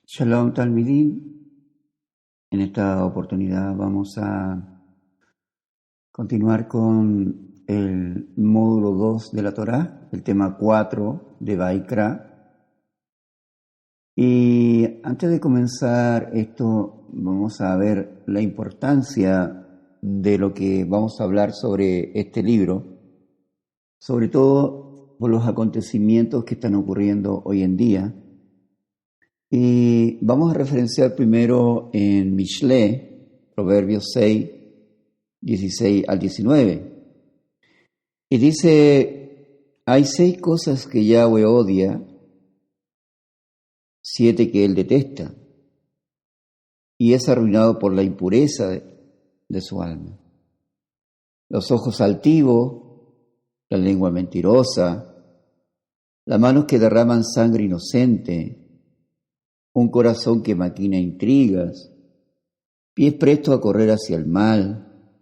Shalom Talmidim. En esta oportunidad vamos a continuar con el módulo 2 de la Torá, el tema 4 de Vaikra. Y antes de comenzar esto, vamos a ver la importancia de lo que vamos a hablar sobre este libro, sobre todo por los acontecimientos que están ocurriendo hoy en día. Y vamos a referenciar primero en Mishle, Proverbios 6, 16 al 19. Y dice, hay 6 cosas que Yahweh odia, 7 que él detesta, y es arruinado por la impureza de su alma. Los ojos altivos, la lengua mentirosa, las manos que derraman sangre inocente, un corazón que maquina intrigas, pies prestos a correr hacia el mal,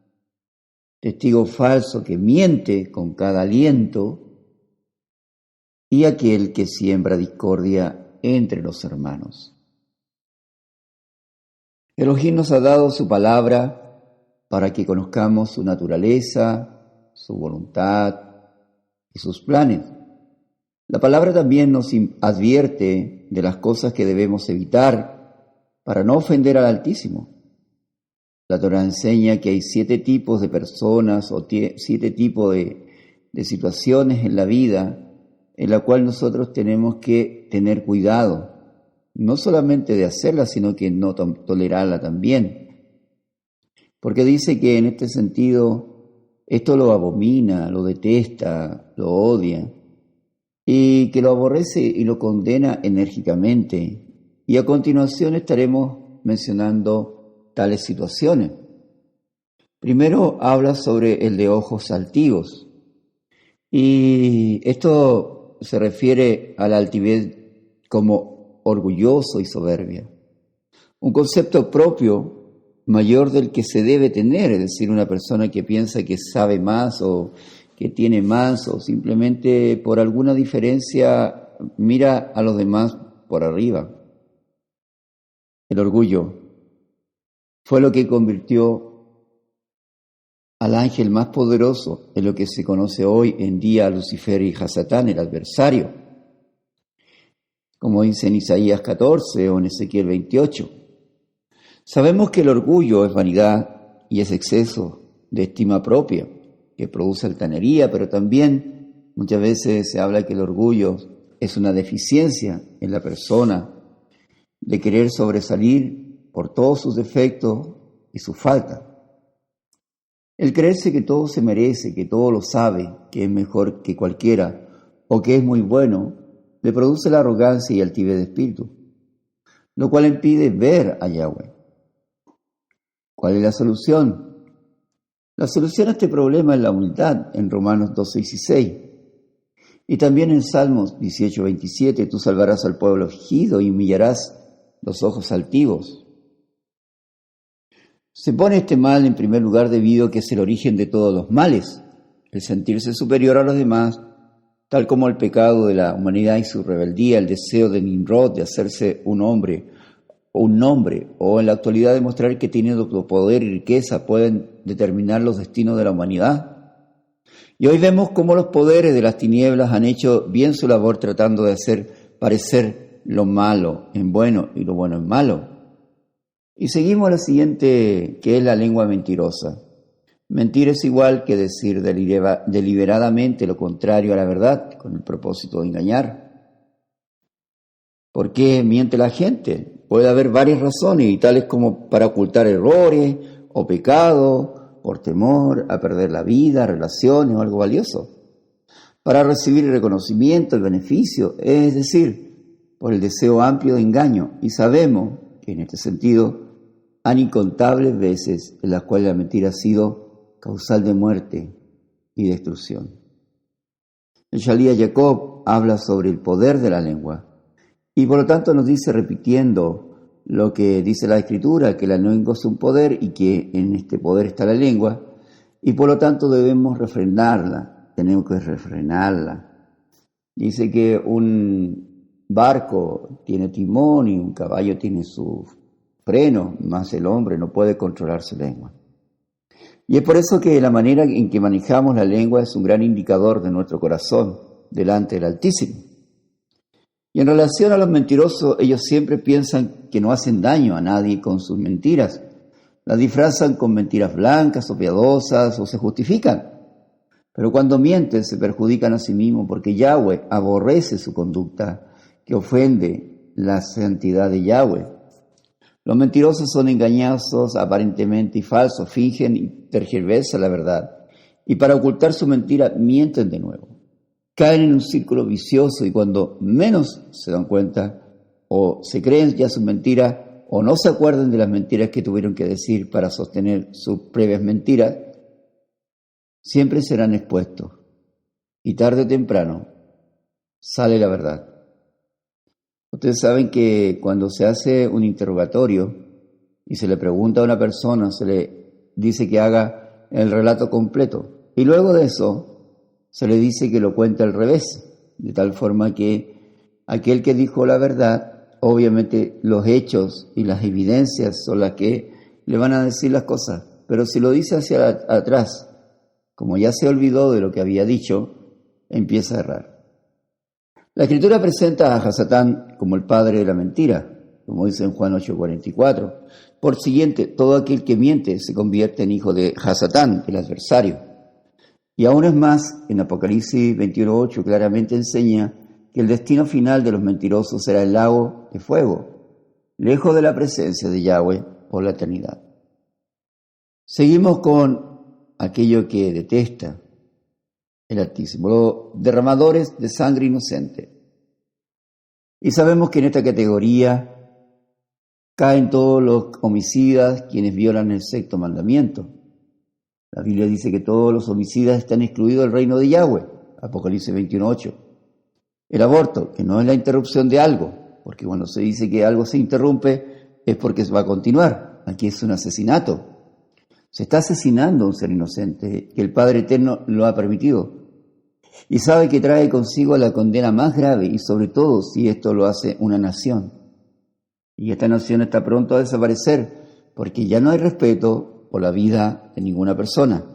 testigo falso que miente con cada aliento, y aquel que siembra discordia entre los hermanos. Elohim nos ha dado su palabra para que conozcamos su naturaleza, su voluntad y sus planes. La palabra también nos advierte de las cosas que debemos evitar para no ofender al Altísimo. La Torá enseña que hay 7 tipos de personas o 7 tipos de situaciones en la vida en la cual nosotros tenemos que tener cuidado, no solamente de hacerla, sino que no tolerarla también. Porque dice que en este sentido esto lo abomina, lo detesta, lo odia, y que lo aborrece y lo condena enérgicamente. Y a continuación estaremos mencionando tales situaciones. Primero habla sobre el de ojos altivos, y esto se refiere a la altivez como orgulloso y soberbia. Un concepto propio mayor del que se debe tener, es decir, una persona que piensa que sabe más o que tiene más o simplemente por alguna diferencia mira a los demás por arriba. El orgullo fue lo que convirtió al ángel más poderoso en lo que se conoce hoy en día a Lucifer y Hasatán, el adversario, como dice en Isaías 14 o en Ezequiel 28. Sabemos que el orgullo es vanidad y es exceso de estima propia, que produce altanería, pero también muchas veces se habla que el orgullo es una deficiencia en la persona de querer sobresalir por todos sus defectos y su falta. El creerse que todo se merece, que todo lo sabe, que es mejor que cualquiera o que es muy bueno, le produce la arrogancia y altivez de espíritu, lo cual impide ver a Yahweh. ¿Cuál es la solución? La solución a este problema es la humildad en Romanos 2:16. Y también en Salmos 18:27, tú salvarás al pueblo afligido y humillarás los ojos altivos. Se pone este mal en primer lugar debido a que es el origen de todos los males, el sentirse superior a los demás, tal como el pecado de la humanidad y su rebeldía, el deseo de Nimrod de hacerse un hombre o un nombre, o en la actualidad demostrar que teniendo poder y riqueza pueden determinar los destinos de la humanidad. Y hoy vemos cómo los poderes de las tinieblas han hecho bien su labor tratando de hacer parecer lo malo en bueno y lo bueno en malo. Y seguimos la siguiente, que es la lengua mentirosa. Mentir es igual que decir deliberadamente lo contrario a la verdad, con el propósito de engañar. ¿Por qué miente la gente? Puede haber varias razones, y tales como para ocultar errores o pecados, por temor a perder la vida, relaciones o algo valioso. Para recibir el reconocimiento, el beneficio, es decir, por el deseo amplio de engaño. Y sabemos que en este sentido han incontables veces en las cuales la mentira ha sido causal de muerte y destrucción. El Shalía Jacob habla sobre el poder de la lengua y por lo tanto nos dice, repitiendo lo que dice la Escritura, que la lengua es un poder y que en este poder está la lengua y por lo tanto debemos refrenarla, tenemos que refrenarla. Dice que un barco tiene timón y un caballo tiene su freno, más el hombre no puede controlar su lengua. Y es por eso que la manera en que manejamos la lengua es un gran indicador de nuestro corazón delante del Altísimo. Y en relación a los mentirosos, ellos siempre piensan que no hacen daño a nadie con sus mentiras. Las disfrazan con mentiras blancas o piadosas o se justifican. Pero cuando mienten se perjudican a sí mismos porque Yahweh aborrece su conducta que ofende la santidad de Yahweh. Los mentirosos son engañosos aparentemente y falsos, fingen y tergiversan la verdad. Y para ocultar su mentira mienten de nuevo. Caen en un círculo vicioso y cuando menos se dan cuenta o se creen ya sus mentiras o no se acuerdan de las mentiras que tuvieron que decir para sostener sus previas mentiras, siempre serán expuestos y tarde o temprano sale la verdad. Ustedes saben que cuando se hace un interrogatorio y se le pregunta a una persona, se le dice que haga el relato completo y luego de eso se le dice que lo cuente al revés, de tal forma que aquel que dijo la verdad, obviamente los hechos y las evidencias son las que le van a decir las cosas, pero si lo dice hacia atrás, como ya se olvidó de lo que había dicho, empieza a errar. La Escritura presenta a Hasatán como el padre de la mentira, como dice en Juan 8:44. Por siguiente, todo aquel que miente se convierte en hijo de Hasatán, el adversario. Y aún es más, en Apocalipsis 21:8 claramente enseña que el destino final de los mentirosos será el lago de fuego, lejos de la presencia de Yahweh por la eternidad. Seguimos con aquello que detesta el Altísimo, los derramadores de sangre inocente. Y sabemos que en esta categoría caen todos los homicidas, quienes violan el sexto mandamiento. La Biblia dice que todos los homicidas están excluidos del reino de Yahweh, Apocalipsis 21:8. El aborto, que no es la interrupción de algo, porque cuando se dice que algo se interrumpe es porque va a continuar. Aquí es un asesinato. Se está asesinando a un ser inocente que el Padre Eterno lo ha permitido. Y sabe que trae consigo la condena más grave y sobre todo si esto lo hace una nación. Y esta nación está pronto a desaparecer porque ya no hay respeto por la vida de ninguna persona.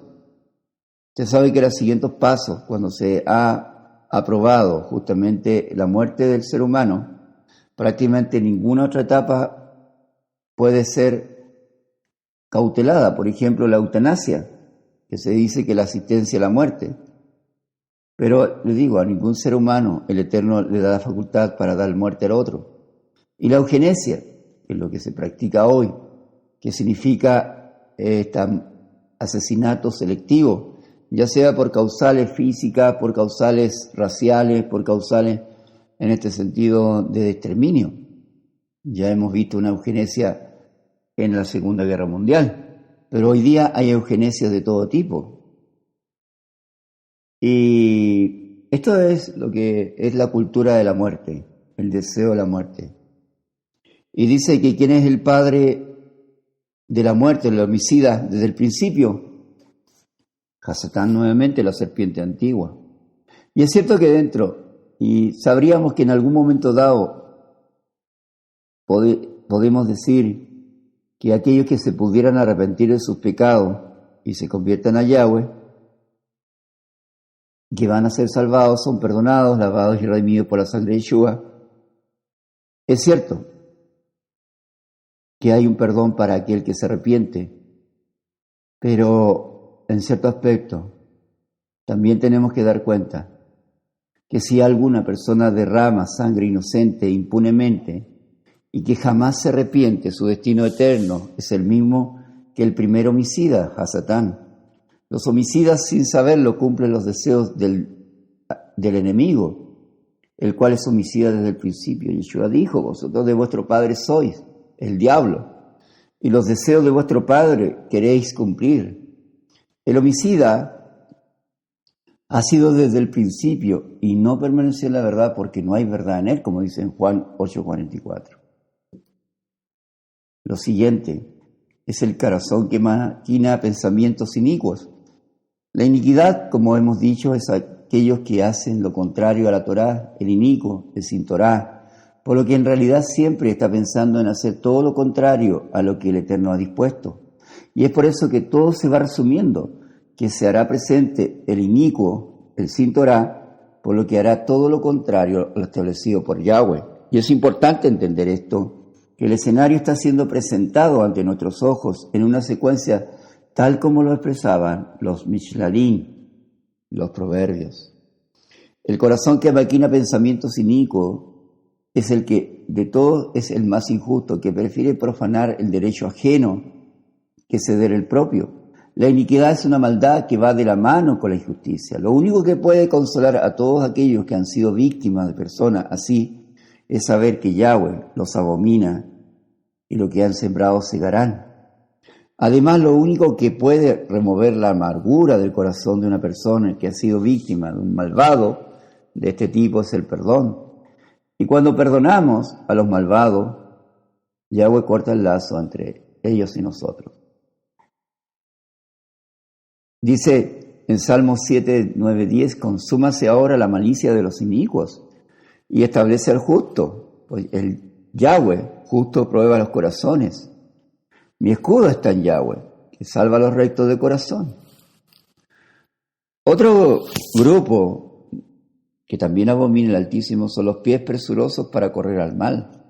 Usted sabe que los siguientes pasos, cuando se ha aprobado justamente la muerte del ser humano, prácticamente ninguna otra etapa puede ser cautelada. Por ejemplo, la eutanasia, que se dice que la asistencia a la muerte. Pero le digo, a ningún ser humano el Eterno le da la facultad para dar muerte al otro. Y la eugenesia, que es lo que se practica hoy, que significa asesinato selectivo, ya sea por causales físicas, por causales raciales, por causales en este sentido de exterminio. Ya hemos visto una eugenesia en la Segunda Guerra Mundial, pero hoy día hay eugenesias de todo tipo. Y esto es lo que es la cultura de la muerte, el deseo de la muerte. Y dice que quién es el padre de la muerte, el homicida, desde el principio. Hasatán, nuevamente, la serpiente antigua. Y es cierto que dentro, y sabríamos que en algún momento dado podemos decir que aquellos que se pudieran arrepentir de sus pecados y se conviertan a Yahweh, que van a ser salvados, son perdonados, lavados y redimidos por la sangre de Yeshua. Es cierto que hay un perdón para aquel que se arrepiente, pero en cierto aspecto también tenemos que dar cuenta que si alguna persona derrama sangre inocente impunemente y que jamás se arrepiente, su destino eterno es el mismo que el primer homicida, Hasatán. Los homicidas sin saberlo cumplen los deseos del enemigo, el cual es homicida desde el principio. Yeshua dijo, vosotros de vuestro padre sois, el diablo, y los deseos de vuestro padre queréis cumplir. El homicida ha sido desde el principio y no permaneció en la verdad porque no hay verdad en él, como dice en Juan 8:44. Lo siguiente es el corazón que maquina pensamientos inicuos. La iniquidad, como hemos dicho, es aquellos que hacen lo contrario a la Torá, el inicuo, el sin Torá, por lo que en realidad siempre está pensando en hacer todo lo contrario a lo que el Eterno ha dispuesto. Y es por eso que todo se va resumiendo, que se hará presente el inicuo, el sin Torah, por lo que hará todo lo contrario a lo establecido por Yahweh. Y es importante entender esto, que el escenario está siendo presentado ante nuestros ojos en una secuencia tal como lo expresaban los Mishlalim, los proverbios. El corazón que maquina pensamientos inicuos es el que de todos es el más injusto, que prefiere profanar el derecho ajeno que ceder el propio. La iniquidad es una maldad que va de la mano con la injusticia. Lo único que puede consolar a todos aquellos que han sido víctimas de personas así es saber que Yahweh los abomina y lo que han sembrado segarán. Además, lo único que puede remover la amargura del corazón de una persona que ha sido víctima de un malvado de este tipo es el perdón. Y cuando perdonamos a los malvados, Yahweh corta el lazo entre ellos y nosotros. Dice en Salmos 7, 9, 10, consúmase ahora la malicia de los inicuos y establece al justo, pues el Yahweh justo prueba los corazones. Mi escudo está en Yahweh, que salva a los rectos de corazón. Otro grupo que también abomina el Altísimo son los pies presurosos para correr al mal.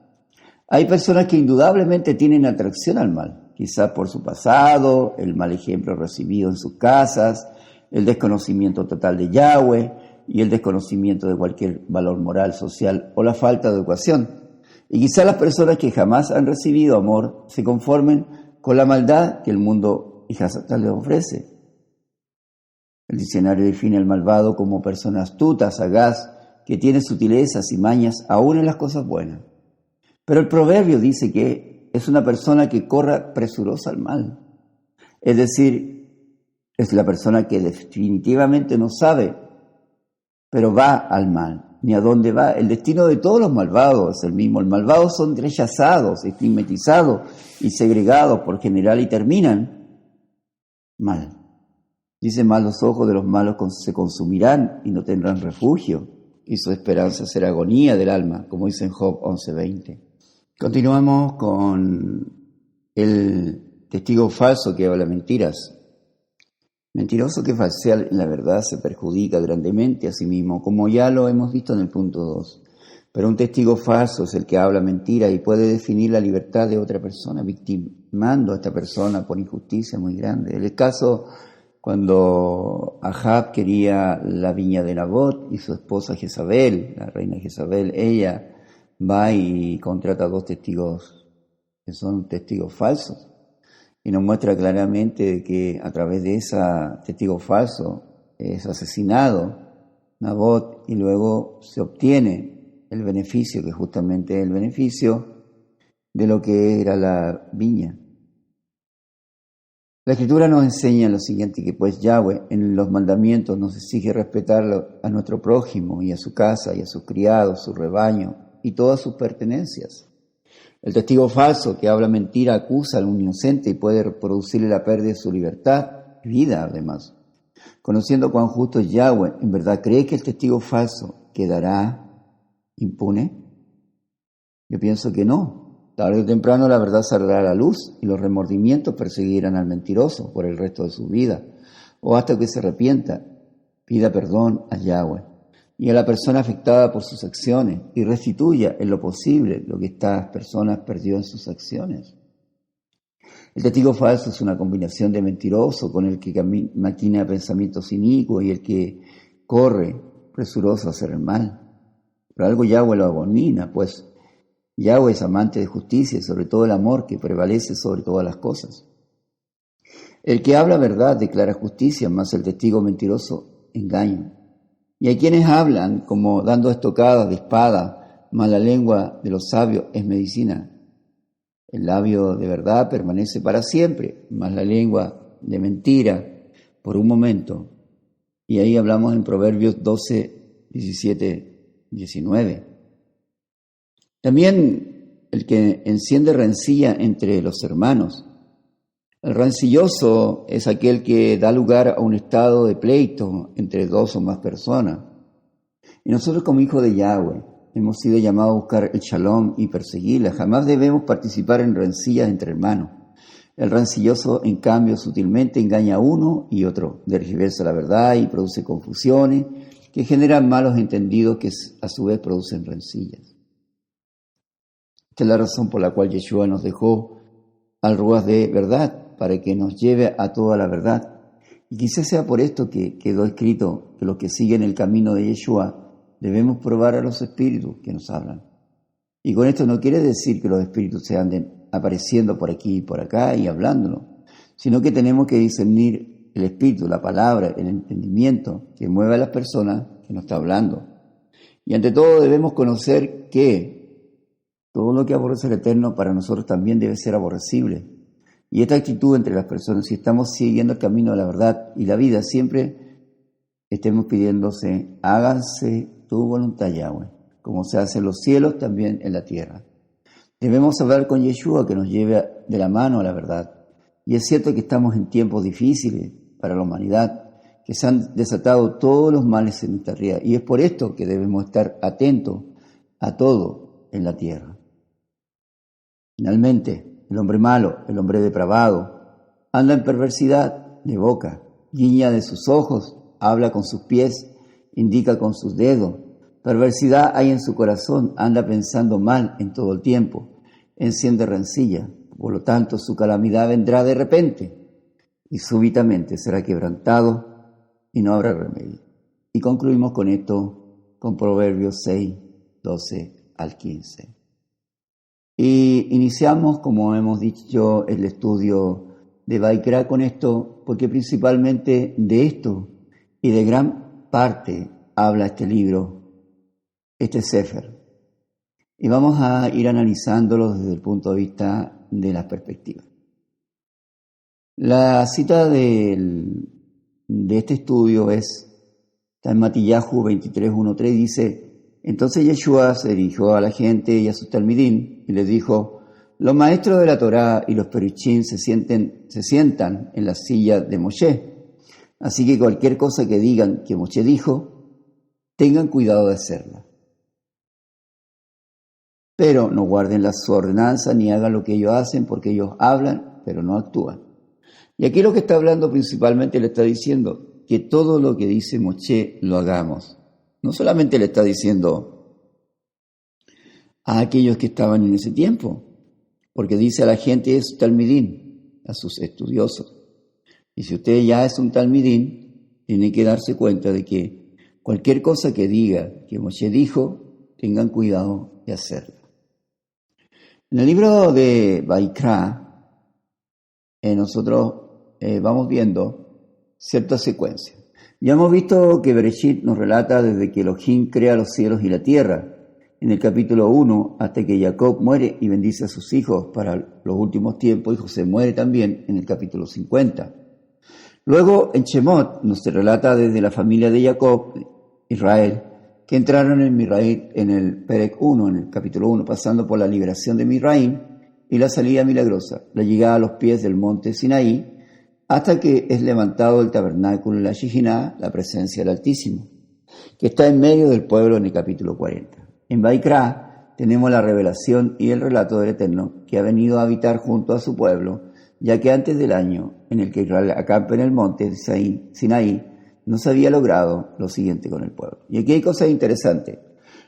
Hay personas que indudablemente tienen atracción al mal, quizás por su pasado, el mal ejemplo recibido en sus casas, el desconocimiento total de Yahweh y el desconocimiento de cualquier valor moral, social o la falta de educación. Y quizás las personas que jamás han recibido amor se conformen con la maldad que el mundo y Hasatán les ofrece. El diccionario define al malvado como persona astuta, sagaz, que tiene sutilezas y mañas aún en las cosas buenas. Pero el proverbio dice que es una persona que corra presurosa al mal. Es decir, es la persona que definitivamente no sabe, pero va al mal. Ni a dónde va. El destino de todos los malvados es el mismo. Los malvados son rechazados, estigmatizados y segregados por general y terminan mal. Dice más, los ojos de los malos se consumirán y no tendrán refugio, y su esperanza será agonía del alma, como dice en Job 11:20. Continuamos con el testigo falso que habla mentiras. Mentiroso que falsea la verdad se perjudica grandemente a sí mismo, como ya lo hemos visto en el punto 2. Pero un testigo falso es el que habla mentira y puede definir la libertad de otra persona, victimando a esta persona por injusticia muy grande. En el caso cuando Ahab quería la viña de Nabot y su esposa Jezabel, la reina Jezabel, ella va y contrata 2 testigos que son testigos falsos. Y nos muestra claramente que a través de ese testigo falso es asesinado Nabot y luego se obtiene el beneficio, que justamente es el beneficio de lo que era la viña. La Escritura nos enseña lo siguiente, que pues Yahweh en los mandamientos nos exige respetar a nuestro prójimo y a su casa y a sus criados, su rebaño y todas sus pertenencias. El testigo falso que habla mentira acusa al inocente y puede producirle la pérdida de su libertad y vida además. Conociendo cuán justo es Yahweh, ¿en verdad cree que el testigo falso quedará impune? Yo pienso que no. Tarde o temprano la verdad saldrá a la luz y los remordimientos perseguirán al mentiroso por el resto de su vida, o hasta que se arrepienta, pida perdón a Yahweh y a la persona afectada por sus acciones y restituya en lo posible lo que estas personas perdió en sus acciones. El testigo falso es una combinación de mentiroso con el que maquina pensamientos inicuos y el que corre presuroso a hacer el mal. Pero algo Yahweh lo abomina, pues Yahweh es amante de justicia y sobre todo el amor que prevalece sobre todas las cosas. El que habla verdad declara justicia, mas el testigo mentiroso engaño. Y hay quienes hablan como dando estocadas de espada, mas la lengua de los sabios es medicina. El labio de verdad permanece para siempre, mas la lengua de mentira por un momento. Y ahí hablamos en Proverbios 12, 17, 19. También el que enciende rencilla entre los hermanos. El rencilloso es aquel que da lugar a un estado de pleito entre 2 o más personas. Y nosotros como hijos de Yahweh hemos sido llamados a buscar el shalom y perseguirla. Jamás debemos participar en rencillas entre hermanos. El rencilloso, en cambio, sutilmente engaña a uno y otro, tergiversa la verdad y produce confusiones que generan malos entendidos que a su vez producen rencillas. Esta es la razón por la cual Yeshua nos dejó al Ruach de verdad, para que nos lleve a toda la verdad. Y quizás sea por esto que quedó escrito que los que siguen el camino de Yeshua debemos probar a los espíritus que nos hablan. Y con esto no quiere decir que los espíritus se anden apareciendo por aquí y por acá y hablándonos, sino que tenemos que discernir el espíritu, la palabra, el entendimiento que mueve a las personas que nos está hablando. Y ante todo debemos conocer que todo lo que aborrece el Eterno para nosotros también debe ser aborrecible. Y esta actitud entre las personas, si estamos siguiendo el camino de la verdad y la vida, siempre estemos pidiéndose, hágase tu voluntad, Yahweh, como se hace en los cielos, también en la tierra. Debemos hablar con Yeshua que nos lleve de la mano a la verdad. Y es cierto que estamos en tiempos difíciles para la humanidad, que se han desatado todos los males en esta tierra. Y es por esto que debemos estar atentos a todo en la tierra. Finalmente, el hombre malo, el hombre depravado, anda en perversidad de boca, guiña de sus ojos, habla con sus pies, indica con sus dedos. Perversidad hay en su corazón, anda pensando mal en todo el tiempo, enciende rencilla. Por lo tanto, su calamidad vendrá de repente y súbitamente será quebrantado y no habrá remedio. Y concluimos con esto, con Proverbios 6, 12 al 15. Y iniciamos, como hemos dicho, el estudio de Vaikra con esto, porque principalmente de esto y de gran parte habla este libro, este Sefer. Y vamos a ir analizándolo desde el punto de vista de la perspectiva. La cita de este estudio está en Matillahu 23:1-3, dice: entonces Yeshua se dirigió a la gente y a sus talmidim y les dijo: los maestros de la Torá y los perichín se sientan en la silla de Moshe. Así que cualquier cosa que digan que Moshe dijo, tengan cuidado de hacerla. Pero no guarden su ordenanza ni hagan lo que ellos hacen, porque ellos hablan, pero no actúan. Y aquí lo que está hablando principalmente le está diciendo que todo lo que dice Moshe lo hagamos. No solamente le está diciendo a aquellos que estaban en ese tiempo, porque dice a la gente de su talmidín, a sus estudiosos. Y si usted ya es un talmidín, tiene que darse cuenta de que cualquier cosa que diga que Moshe dijo, tengan cuidado de hacerla. En el libro de Vaikra, nosotros vamos viendo ciertas secuencias. Ya hemos visto que Bereshit nos relata desde que Elohim crea los cielos y la tierra, en el capítulo 1, hasta que Jacob muere y bendice a sus hijos para los últimos tiempos, y José muere también en el capítulo 50. Luego en Shemot nos relata desde la familia de Jacob, Israel, que entraron en Misraim en el Perec 1, en el capítulo 1, pasando por la liberación de Misraim y la salida milagrosa, la llegada a los pies del monte Sinaí, hasta que es levantado el tabernáculo en la Shejinah, la presencia del Altísimo, que está en medio del pueblo en el capítulo 40. En Vaikra tenemos la revelación y el relato del Eterno, que ha venido a habitar junto a su pueblo, ya que antes del año en el que Israel acampa en el monte Sinaí, no se había logrado lo siguiente con el pueblo. Y aquí hay cosas interesantes.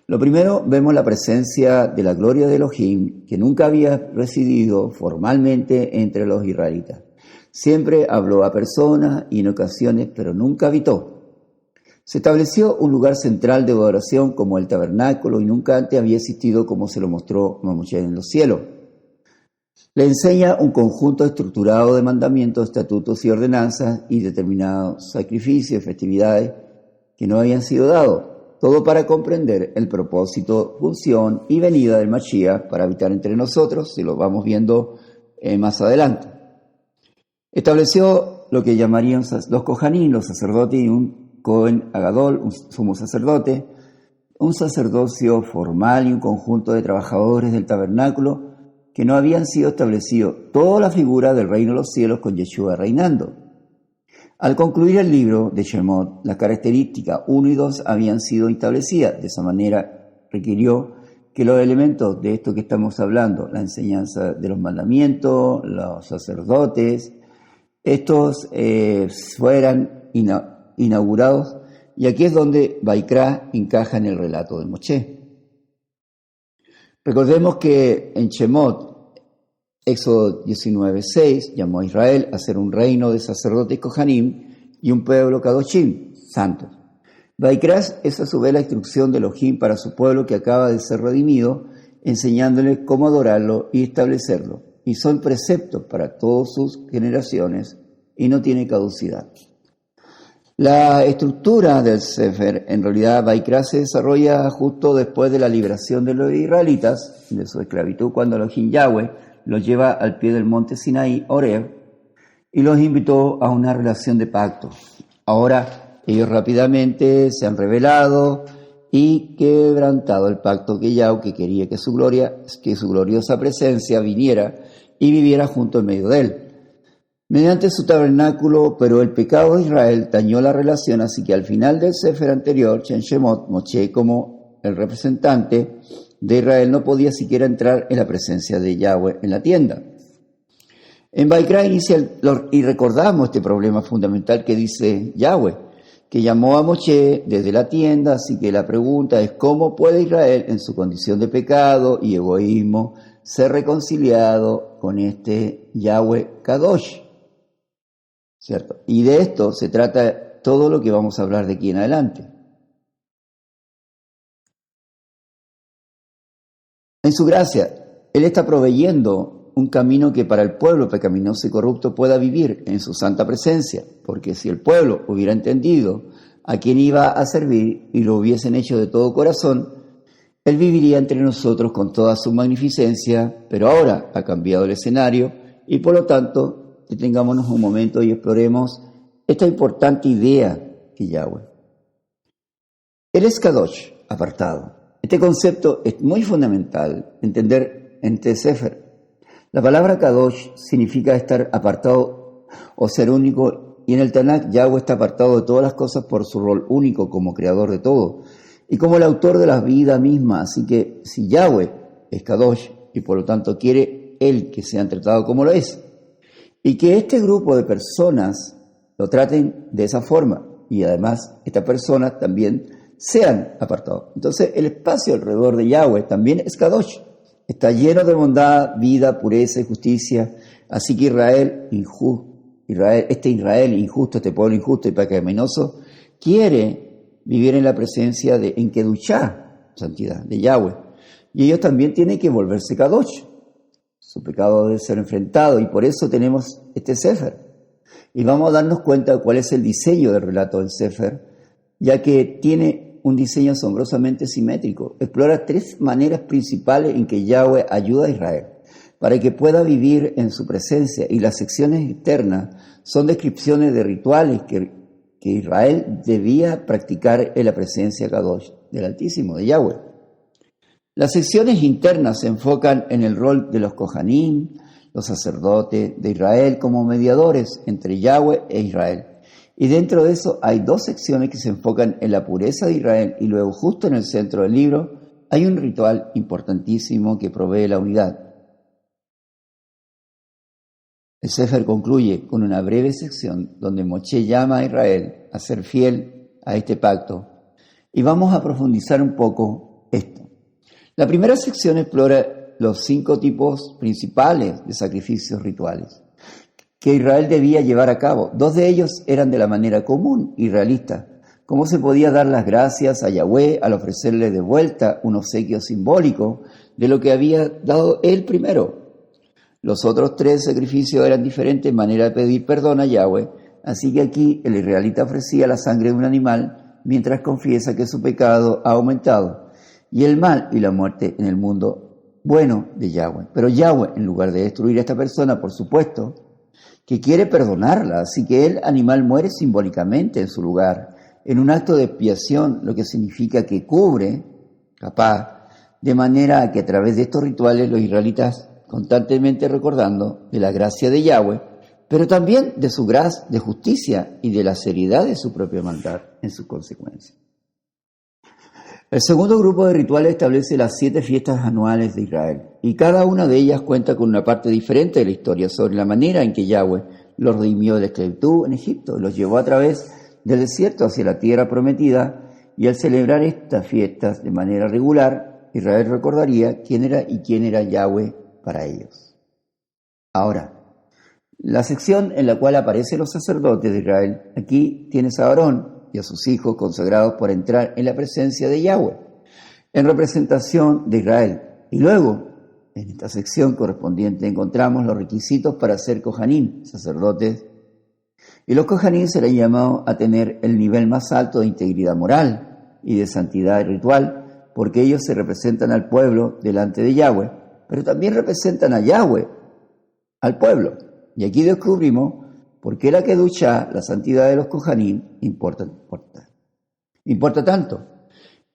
Lo primero, vemos la presencia de la gloria de Elohim, que nunca había residido formalmente entre los israelitas. Siempre habló a personas y en ocasiones, pero nunca habitó. Se estableció un lugar central de adoración como el tabernáculo y nunca antes había existido como se lo mostró Moshe en los cielos. Le enseña un conjunto estructurado de mandamientos, estatutos y ordenanzas y determinados sacrificios y festividades que no habían sido dados. Todo para comprender el propósito, función y venida del Mashiach para habitar entre nosotros, si lo vamos viendo más adelante. Estableció lo que llamarían los Kohanim, los sacerdotes, y un Cohen Agadol, un sumo sacerdote, un sacerdocio formal y un conjunto de trabajadores del tabernáculo que no habían sido establecidos, toda la figura del reino de los cielos con Yeshua reinando. Al concluir el libro de Shemot, las características 1 y 2 habían sido establecidas, de esa manera requirió que los elementos de esto que estamos hablando, la enseñanza de los mandamientos, los sacerdotes, estos fueran inaugurados, y aquí es donde Vaikra encaja en el relato de Moshe. Recordemos que en Shemot, Éxodo 19:6, llamó a Israel a ser un reino de sacerdotes Kohanim y un pueblo Kadoshim, santos. Vaikra es a su vez la instrucción de Elohim para su pueblo que acaba de ser redimido, enseñándole cómo adorarlo y establecerlo. Y son preceptos para todas sus generaciones y no tiene caducidad. La estructura del Sefer, en realidad, Vaikra se desarrolla justo después de la liberación de los israelitas, de su esclavitud, cuando Elohim Yahweh los lleva al pie del monte Sinaí, Horeb, y los invitó a una relación de pacto. Ahora ellos rápidamente se han rebelado y quebrantado el pacto que Yahweh quería que su gloriosa presencia viniera y viviera junto en medio de él, mediante su tabernáculo, pero el pecado de Israel dañó la relación, así que al final del Sefer anterior, en Shemot, Moshe, como el representante de Israel, no podía siquiera entrar en la presencia de Yahweh en la tienda. En Vaikra inicia y recordamos este problema fundamental que dice Yahweh, que llamó a Moshe desde la tienda, así que la pregunta es ¿cómo puede Israel, en su condición de pecado y egoísmo, ser reconciliado con este Yahweh Kadosh? ¿Cierto? Y de esto se trata todo lo que vamos a hablar de aquí en adelante. En su gracia, Él está proveyendo un camino que para el pueblo pecaminoso y corrupto pueda vivir en su santa presencia, porque si el pueblo hubiera entendido a quién iba a servir y lo hubiesen hecho de todo corazón, Él viviría entre nosotros con toda su magnificencia, pero ahora ha cambiado el escenario y por lo tanto detengámonos un momento y exploremos esta importante idea que Yahweh. Él es Kadosh, apartado. Este concepto es muy fundamental entender en este Sefer. La palabra Kadosh significa estar apartado o ser único, y en el Tanakh Yahweh está apartado de todas las cosas por su rol único como creador de todo y como el autor de la vida misma. Así que si Yahweh es Kadosh y por lo tanto quiere Él que sean tratados como lo es, y que este grupo de personas lo traten de esa forma, y además estas personas también sean apartados. Entonces el espacio alrededor de Yahweh también es Kadosh, está lleno de bondad, vida, pureza y justicia, así que Israel injusto, este pueblo injusto y pecaminoso, quiere vivir en la presencia de Enkedushá, santidad, de Yahweh, y ellos también tienen que volverse Kadosh. Su pecado debe ser enfrentado y por eso tenemos este Sefer. Y vamos a darnos cuenta de cuál es el diseño del relato del Sefer, ya que tiene un diseño asombrosamente simétrico. Explora tres maneras principales en que Yahweh ayuda a Israel para que pueda vivir en su presencia, y las secciones externas son descripciones de rituales que Israel debía practicar en la presencia Kadosh del Altísimo, de Yahweh. Las secciones internas se enfocan en el rol de los Kohanim, los sacerdotes de Israel, como mediadores entre Yahweh e Israel. Y dentro de eso hay dos secciones que se enfocan en la pureza de Israel, y luego justo en el centro del libro hay un ritual importantísimo que provee la unidad. El Sefer concluye con una breve sección donde Moshe llama a Israel a ser fiel a este pacto, y vamos a profundizar un poco esto. La primera sección explora los 5 tipos principales de sacrificios rituales que Israel debía llevar a cabo. 2 de ellos eran de la manera común y realista. ¿Cómo se podía dar las gracias a Yahweh al ofrecerle de vuelta un obsequio simbólico de lo que había dado él primero? Los otros 3 sacrificios eran diferentes maneras de pedir perdón a Yahweh, así que aquí el israelita ofrecía la sangre de un animal mientras confiesa que su pecado ha aumentado y el mal y la muerte en el mundo bueno de Yahweh. Pero Yahweh, en lugar de destruir a esta persona, por supuesto, que quiere perdonarla, así que el animal muere simbólicamente en su lugar, en un acto de expiación, lo que significa que cubre, capaz, de manera que a través de estos rituales los israelitas constantemente recordando de la gracia de Yahweh, pero también de su gracia, de justicia y de la seriedad de su propia maldad en sus consecuencias. El segundo grupo de rituales establece las 7 fiestas anuales de Israel, y cada una de ellas cuenta con una parte diferente de la historia sobre la manera en que Yahweh los redimió de la esclavitud en Egipto, los llevó a través del desierto hacia la tierra prometida, y al celebrar estas fiestas de manera regular, Israel recordaría quién era Yahweh para ellos. Ahora, la sección en la cual aparecen los sacerdotes de Israel, aquí tienes a Aarón y a sus hijos consagrados por entrar en la presencia de Yahweh, en representación de Israel. Y luego, en esta sección correspondiente, encontramos los requisitos para ser Kohanim, sacerdotes. Y los Kohanim serán llamados a tener el nivel más alto de integridad moral y de santidad ritual, porque ellos se representan al pueblo delante de Yahweh, pero también representan a Yahweh, al pueblo. Y aquí descubrimos por qué la Kedushá, la santidad de los Kohanim, importa tanto.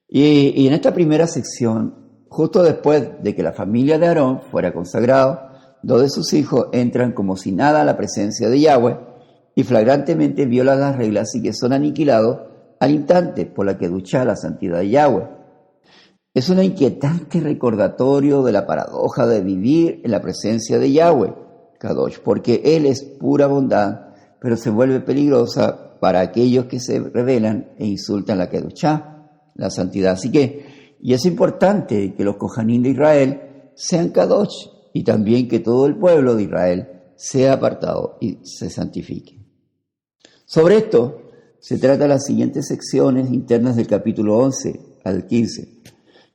Y en esta primera sección, justo después de que la familia de Aarón fuera consagrado, 2 de sus hijos entran como si nada a la presencia de Yahweh y flagrantemente violan las reglas y que son aniquilados al instante por la Kedushá, la santidad de Yahweh. Es un inquietante recordatorio de la paradoja de vivir en la presencia de Yahweh, Kadosh, porque Él es pura bondad, pero se vuelve peligrosa para aquellos que se rebelan e insultan la Kedushá, la santidad. Así que, y es importante que los Kohanim de Israel sean Kadosh, y también que todo el pueblo de Israel sea apartado y se santifique. Sobre esto se trata las siguientes secciones internas del capítulo 11 al 15,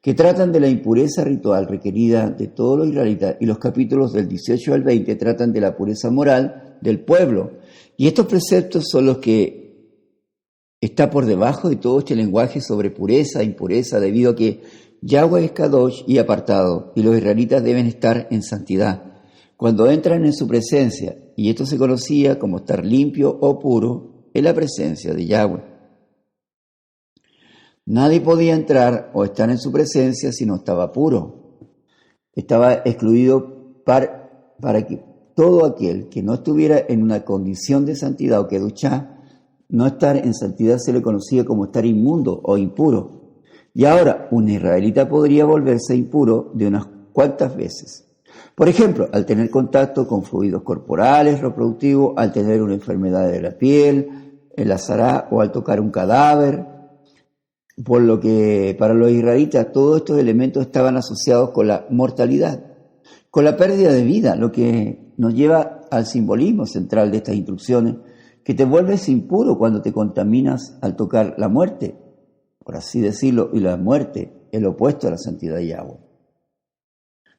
que tratan de la impureza ritual requerida de todos los israelitas, y los capítulos del 18 al 20 tratan de la pureza moral del pueblo. Y estos preceptos son los que está por debajo de todo este lenguaje sobre pureza e impureza, debido a que Yahweh es Kadosh y apartado, y los israelitas deben estar en santidad cuando entran en su presencia, y esto se conocía como estar limpio o puro en la presencia de Yahweh. Nadie podía entrar o estar en su presencia si no estaba puro. Estaba excluido para que todo aquel que no estuviera en una condición de santidad o kedushá, no estar en santidad se le conocía como estar inmundo o impuro. Y ahora un israelita podría volverse impuro de unas cuantas veces. Por ejemplo, al tener contacto con fluidos corporales, reproductivos, al tener una enfermedad de la piel, el azará, o al tocar un cadáver. Por lo que para los israelitas todos estos elementos estaban asociados con la mortalidad, con la pérdida de vida, lo que nos lleva al simbolismo central de estas instrucciones, que te vuelves impuro cuando te contaminas al tocar la muerte, por así decirlo, y la muerte, el opuesto a la santidad de Yahweh.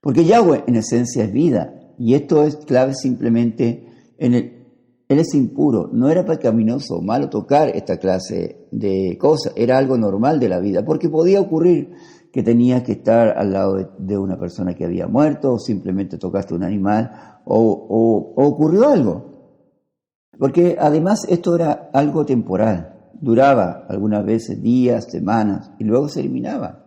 Porque Yahweh en esencia es vida, y esto es clave simplemente Él es impuro, no era pecaminoso o malo tocar esta clase de cosas, era algo normal de la vida, porque podía ocurrir que tenías que estar al lado de una persona que había muerto, o simplemente tocaste un animal, o ocurrió algo. Porque además esto era algo temporal, duraba algunas veces días, semanas, y luego se eliminaba.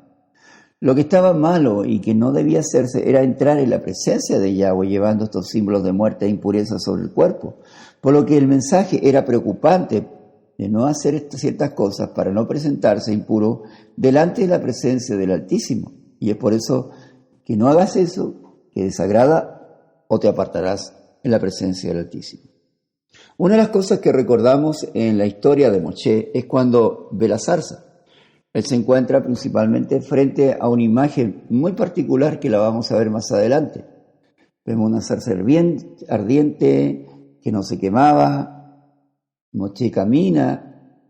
Lo que estaba malo y que no debía hacerse era entrar en la presencia de Yahweh llevando estos símbolos de muerte e impureza sobre el cuerpo. Por lo que el mensaje era preocupante de no hacer ciertas cosas para no presentarse impuro delante de la presencia del Altísimo. Y es por eso que no hagas eso, que desagrada, o te apartarás en la presencia del Altísimo. Una de las cosas que recordamos en la historia de Moshe es cuando ve la zarza. Él se encuentra principalmente frente a una imagen muy particular que la vamos a ver más adelante. Vemos una zarza ardiente que no se quemaba. Moshe camina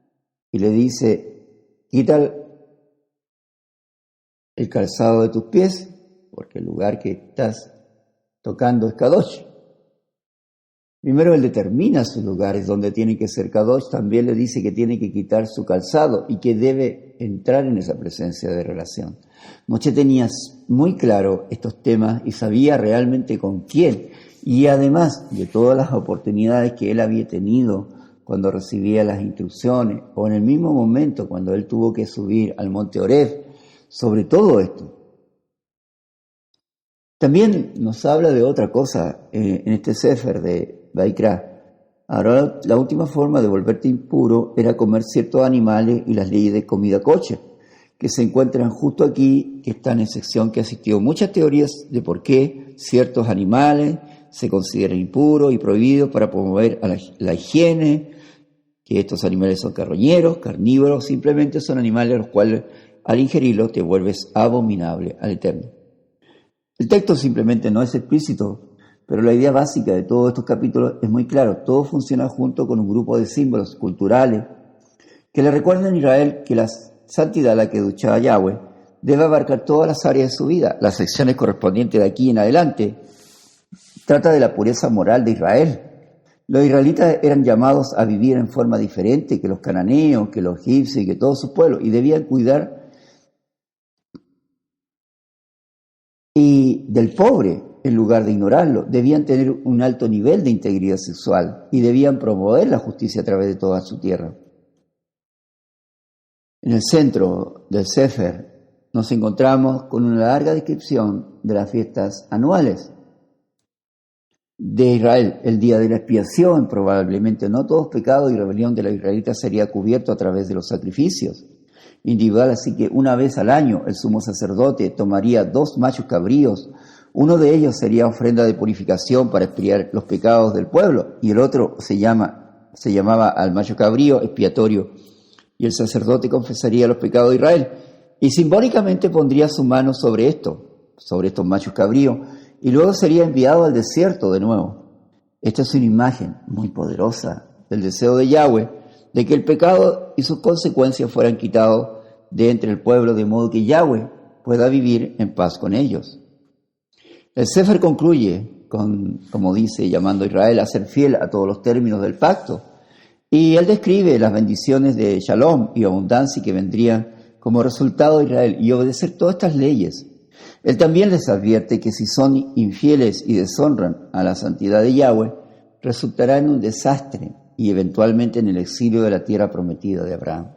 y le dice: quita el calzado de tus pies, porque el lugar que estás tocando es Kadosh. Primero él determina sus lugares donde tiene que ser Kadosh, también le dice que tiene que quitar su calzado y que debe entrar en esa presencia de relación. Moshe tenía muy claro estos temas y sabía realmente con quién, y además de todas las oportunidades que él había tenido cuando recibía las instrucciones, o en el mismo momento cuando él tuvo que subir al monte Oreb, sobre todo esto. También nos habla de otra cosa en este Sefer de Vaikra. Ahora, la última forma de volverte impuro era comer ciertos animales y las leyes de comida kosher, que se encuentran justo aquí, que están en sección que asistió muchas teorías de por qué ciertos animales se consideran impuros y prohibidos para promover a la higiene, que estos animales son carroñeros, carnívoros, simplemente son animales a los cuales al ingerirlos te vuelves abominable al Eterno. El texto simplemente no es explícito, pero la idea básica de todos estos capítulos es muy claro. Todo funciona junto con un grupo de símbolos culturales que le recuerdan a Israel que la santidad, la que duchaba Yahweh, debe abarcar todas las áreas de su vida. Las secciones correspondientes de aquí en adelante trata de la pureza moral de Israel. Los israelitas eran llamados a vivir en forma diferente que los cananeos, que los egipcios y que todos sus pueblos, y debían cuidar del pobre en lugar de ignorarlo. Debían tener un alto nivel de integridad sexual y debían promover la justicia a través de toda su tierra. En el centro del Sefer nos encontramos con una larga descripción de las fiestas anuales de Israel. El día de la expiación, probablemente no todos pecados y rebelión de los israelitas sería cubierto a través de los sacrificios individuales, así que una vez al año el sumo sacerdote tomaría 2 machos cabríos. Uno de ellos sería ofrenda de purificación para expiar los pecados del pueblo, y el otro se llamaba al macho cabrío expiatorio, y el sacerdote confesaría los pecados de Israel, y simbólicamente pondría su mano sobre estos machos cabríos, y luego sería enviado al desierto de nuevo. Esta es una imagen muy poderosa del deseo de Yahweh de que el pecado y sus consecuencias fueran quitados de entre el pueblo, de modo que Yahweh pueda vivir en paz con ellos. El Sefer concluye como dice, llamando a Israel a ser fiel a todos los términos del pacto. Y él describe las bendiciones de Shalom y abundancia que vendrían como resultado de Israel y obedecer todas estas leyes. Él también les advierte que si son infieles y deshonran a la santidad de Yahweh, resultará en un desastre y eventualmente en el exilio de la tierra prometida de Abraham.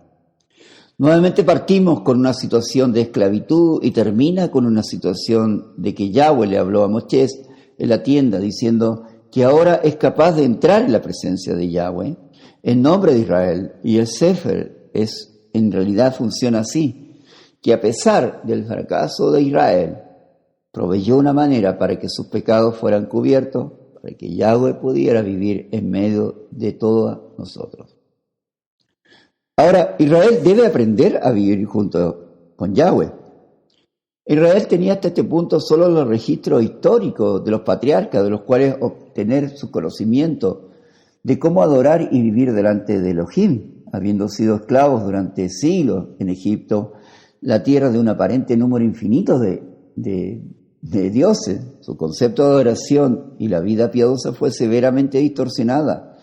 Nuevamente partimos con una situación de esclavitud y termina con una situación de que Yahweh le habló a Moisés en la tienda diciendo que ahora es capaz de entrar en la presencia de Yahweh en nombre de Israel. Y el Sefer en realidad funciona así, que a pesar del fracaso de Israel, proveyó una manera para que sus pecados fueran cubiertos, para que Yahweh pudiera vivir en medio de todos nosotros. Ahora, Israel debe aprender a vivir junto con Yahweh. Israel tenía hasta este punto solo los registros históricos de los patriarcas, de los cuales obtener su conocimiento de cómo adorar y vivir delante de Elohim, habiendo sido esclavos durante siglos en Egipto, la tierra de un aparente número infinito de dioses. Su concepto de adoración y la vida piadosa fue severamente distorsionada.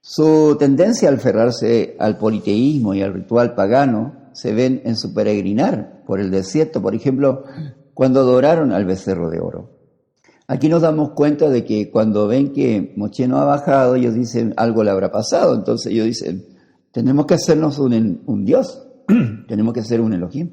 Su tendencia al aferrarse al politeísmo y al ritual pagano se ven en su peregrinar por el desierto, por ejemplo, cuando adoraron al becerro de oro. Aquí nos damos cuenta de que cuando ven que Moshe no ha bajado, ellos dicen algo le habrá pasado. Entonces ellos dicen, tenemos que hacernos un Dios, tenemos que hacer un Elohim.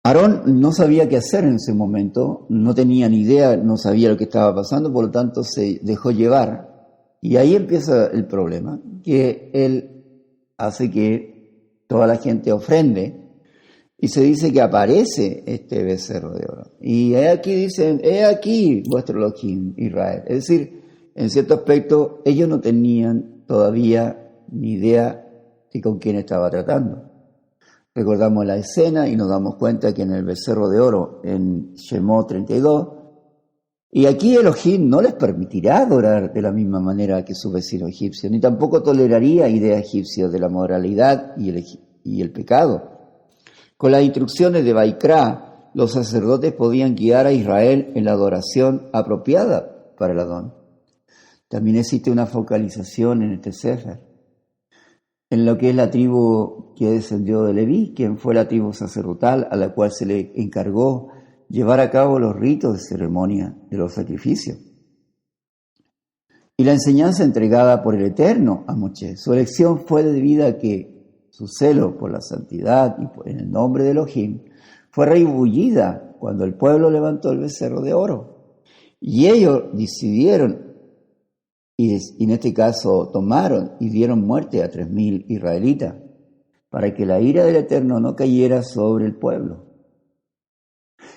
Aarón no sabía qué hacer en ese momento, no tenía ni idea, no sabía lo que estaba pasando, por lo tanto se dejó llevar. Y ahí empieza el problema, que él hace que toda la gente ofrende, y se dice que aparece este becerro de oro. Y aquí dicen, he aquí vuestro Elohim, Israel. Es decir, en cierto aspecto, ellos no tenían todavía ni idea de con quién estaba tratando. Recordamos la escena y nos damos cuenta que en el becerro de oro, en Shemot 32, y aquí Elohim no les permitirá adorar de la misma manera que su vecino egipcio, ni tampoco toleraría ideas egipcias de la moralidad y el pecado. Con las instrucciones de Vaikra, los sacerdotes podían guiar a Israel en la adoración apropiada para el Adón. También existe una focalización en este Sefer, en lo que es la tribu que descendió de Leví, quien fue la tribu sacerdotal a la cual se le encargó llevar a cabo los ritos de ceremonia de los sacrificios. Y la enseñanza entregada por el Eterno a Moshe. Su elección fue debida a que su celo por la santidad y en el nombre de Elohim fue rebullida cuando el pueblo levantó el becerro de oro. Y ellos decidieron, y en este caso tomaron y dieron muerte a 3,000 israelitas. para que la ira del Eterno no cayera sobre el pueblo.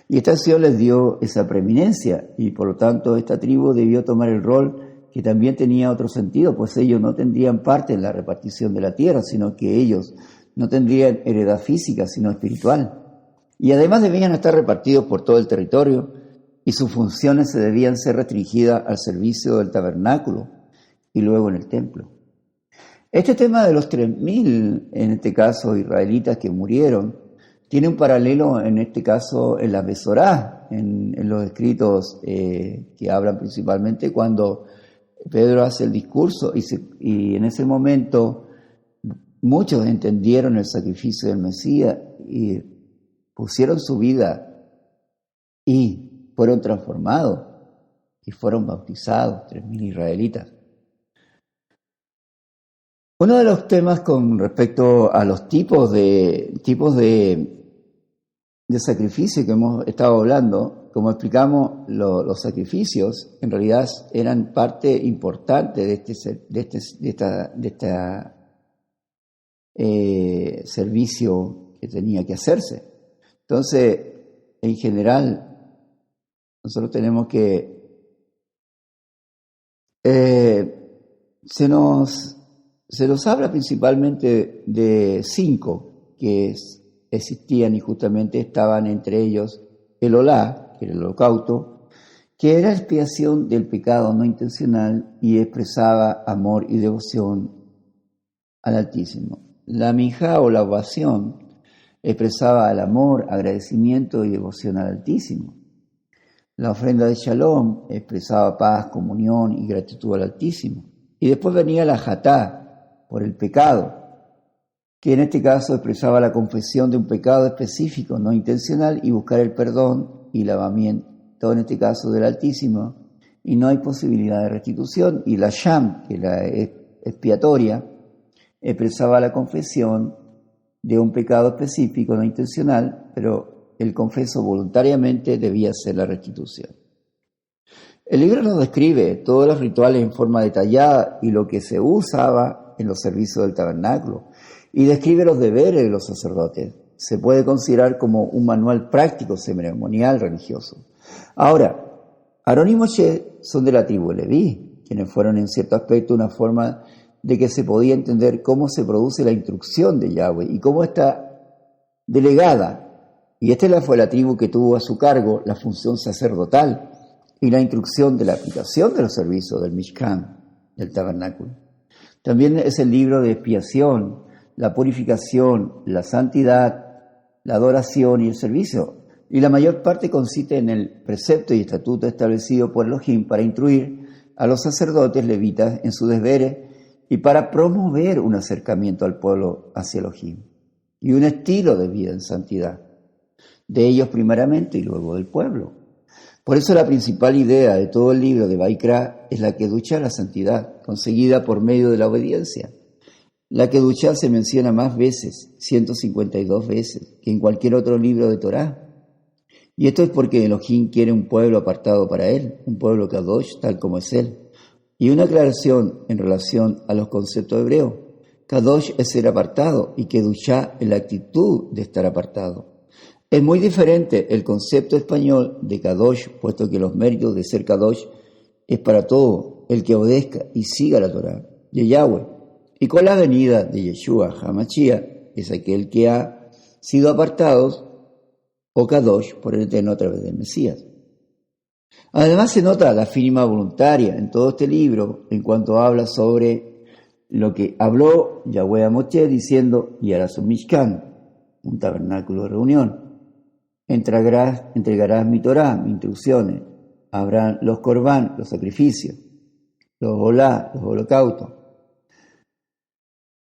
Y esta acción les dio esa preeminencia, y por lo tanto esta tribu debió tomar el rol que también tenía otro sentido, pues ellos no tendrían parte en la repartición de la tierra, sino que ellos no tendrían heredad física, sino espiritual. Y además debían estar repartidos por todo el territorio, y sus funciones se debían ser restringidas al servicio del tabernáculo y luego en el templo. Este tema de los 3.000, en este caso israelitas que murieron, tiene un paralelo en este caso en la Besorá, en los escritos que hablan principalmente cuando Pedro hace el discurso y en ese momento muchos entendieron el sacrificio del Mesías y pusieron su vida y fueron transformados y fueron bautizados, 3.000 israelitas. Uno de los temas con respecto a los tipos de sacrificio que hemos estado hablando, como explicamos, los sacrificios en realidad eran parte importante de este servicio que tenía que hacerse. Entonces, en general, nosotros tenemos que se nos habla principalmente de 5 que existían y justamente estaban entre ellos el Olá, que era el holocausto, que era expiación del pecado no intencional y expresaba amor y devoción al Altísimo. La Mijá o la ovación expresaba el amor, agradecimiento y devoción al Altísimo. La ofrenda de Shalom expresaba paz, comunión y gratitud al Altísimo. Y después venía la Jatá, por el pecado, que en este caso expresaba la confesión de un pecado específico, no intencional, y buscar el perdón y lavamiento, en este caso del Altísimo, y no hay posibilidad de restitución. Y la Sham, que es la expiatoria, expresaba la confesión de un pecado específico, no intencional, pero el confeso voluntariamente debía hacer la restitución. El libro nos describe todos los rituales en forma detallada y lo que se usaba en los servicios del tabernáculo, y describe los deberes de los sacerdotes. Se puede considerar como un manual práctico ceremonial religioso. Ahora, Aarón y Moshe son de la tribu de Leví, quienes fueron en cierto aspecto una forma de que se podía entender cómo se produce la instrucción de Yahweh y cómo está delegada. Y esta fue la tribu que tuvo a su cargo la función sacerdotal y la instrucción de la aplicación de los servicios del Mishkan, del tabernáculo. También es el libro de expiación, la purificación, la santidad, la adoración y el servicio. Y la mayor parte consiste en el precepto y estatuto establecido por Elohim para instruir a los sacerdotes levitas en sus deberes y para promover un acercamiento al pueblo hacia Elohim y un estilo de vida en santidad, de ellos primeramente y luego del pueblo. Por eso la principal idea de todo el libro de Vaikra es la Kedushá, la santidad, conseguida por medio de la obediencia. La Kedushá se menciona más veces, 152 veces, que en cualquier otro libro de Torá. Y esto es porque Elohim quiere un pueblo apartado para él, un pueblo Kadosh, tal como es él. Y una aclaración en relación a los conceptos hebreos. Kadosh es ser apartado y Kedushá es la actitud de estar apartado. Es muy diferente el concepto español de Kadosh, puesto que los méritos de ser Kadosh es para todo el que obedezca y siga la Torá de Yahweh. Y con la venida de Yeshua HaMashiach es aquel que ha sido apartado o Kadosh por el Eterno a través del Mesías. Además se nota la firma voluntaria en todo este libro en cuanto habla sobre lo que habló Yahweh a Moshe diciendo: y harás un Mishkan, un tabernáculo de reunión. Entregarás mi Torá, mis instrucciones. Habrán los corbán, los sacrificios, los olá, los holocaustos.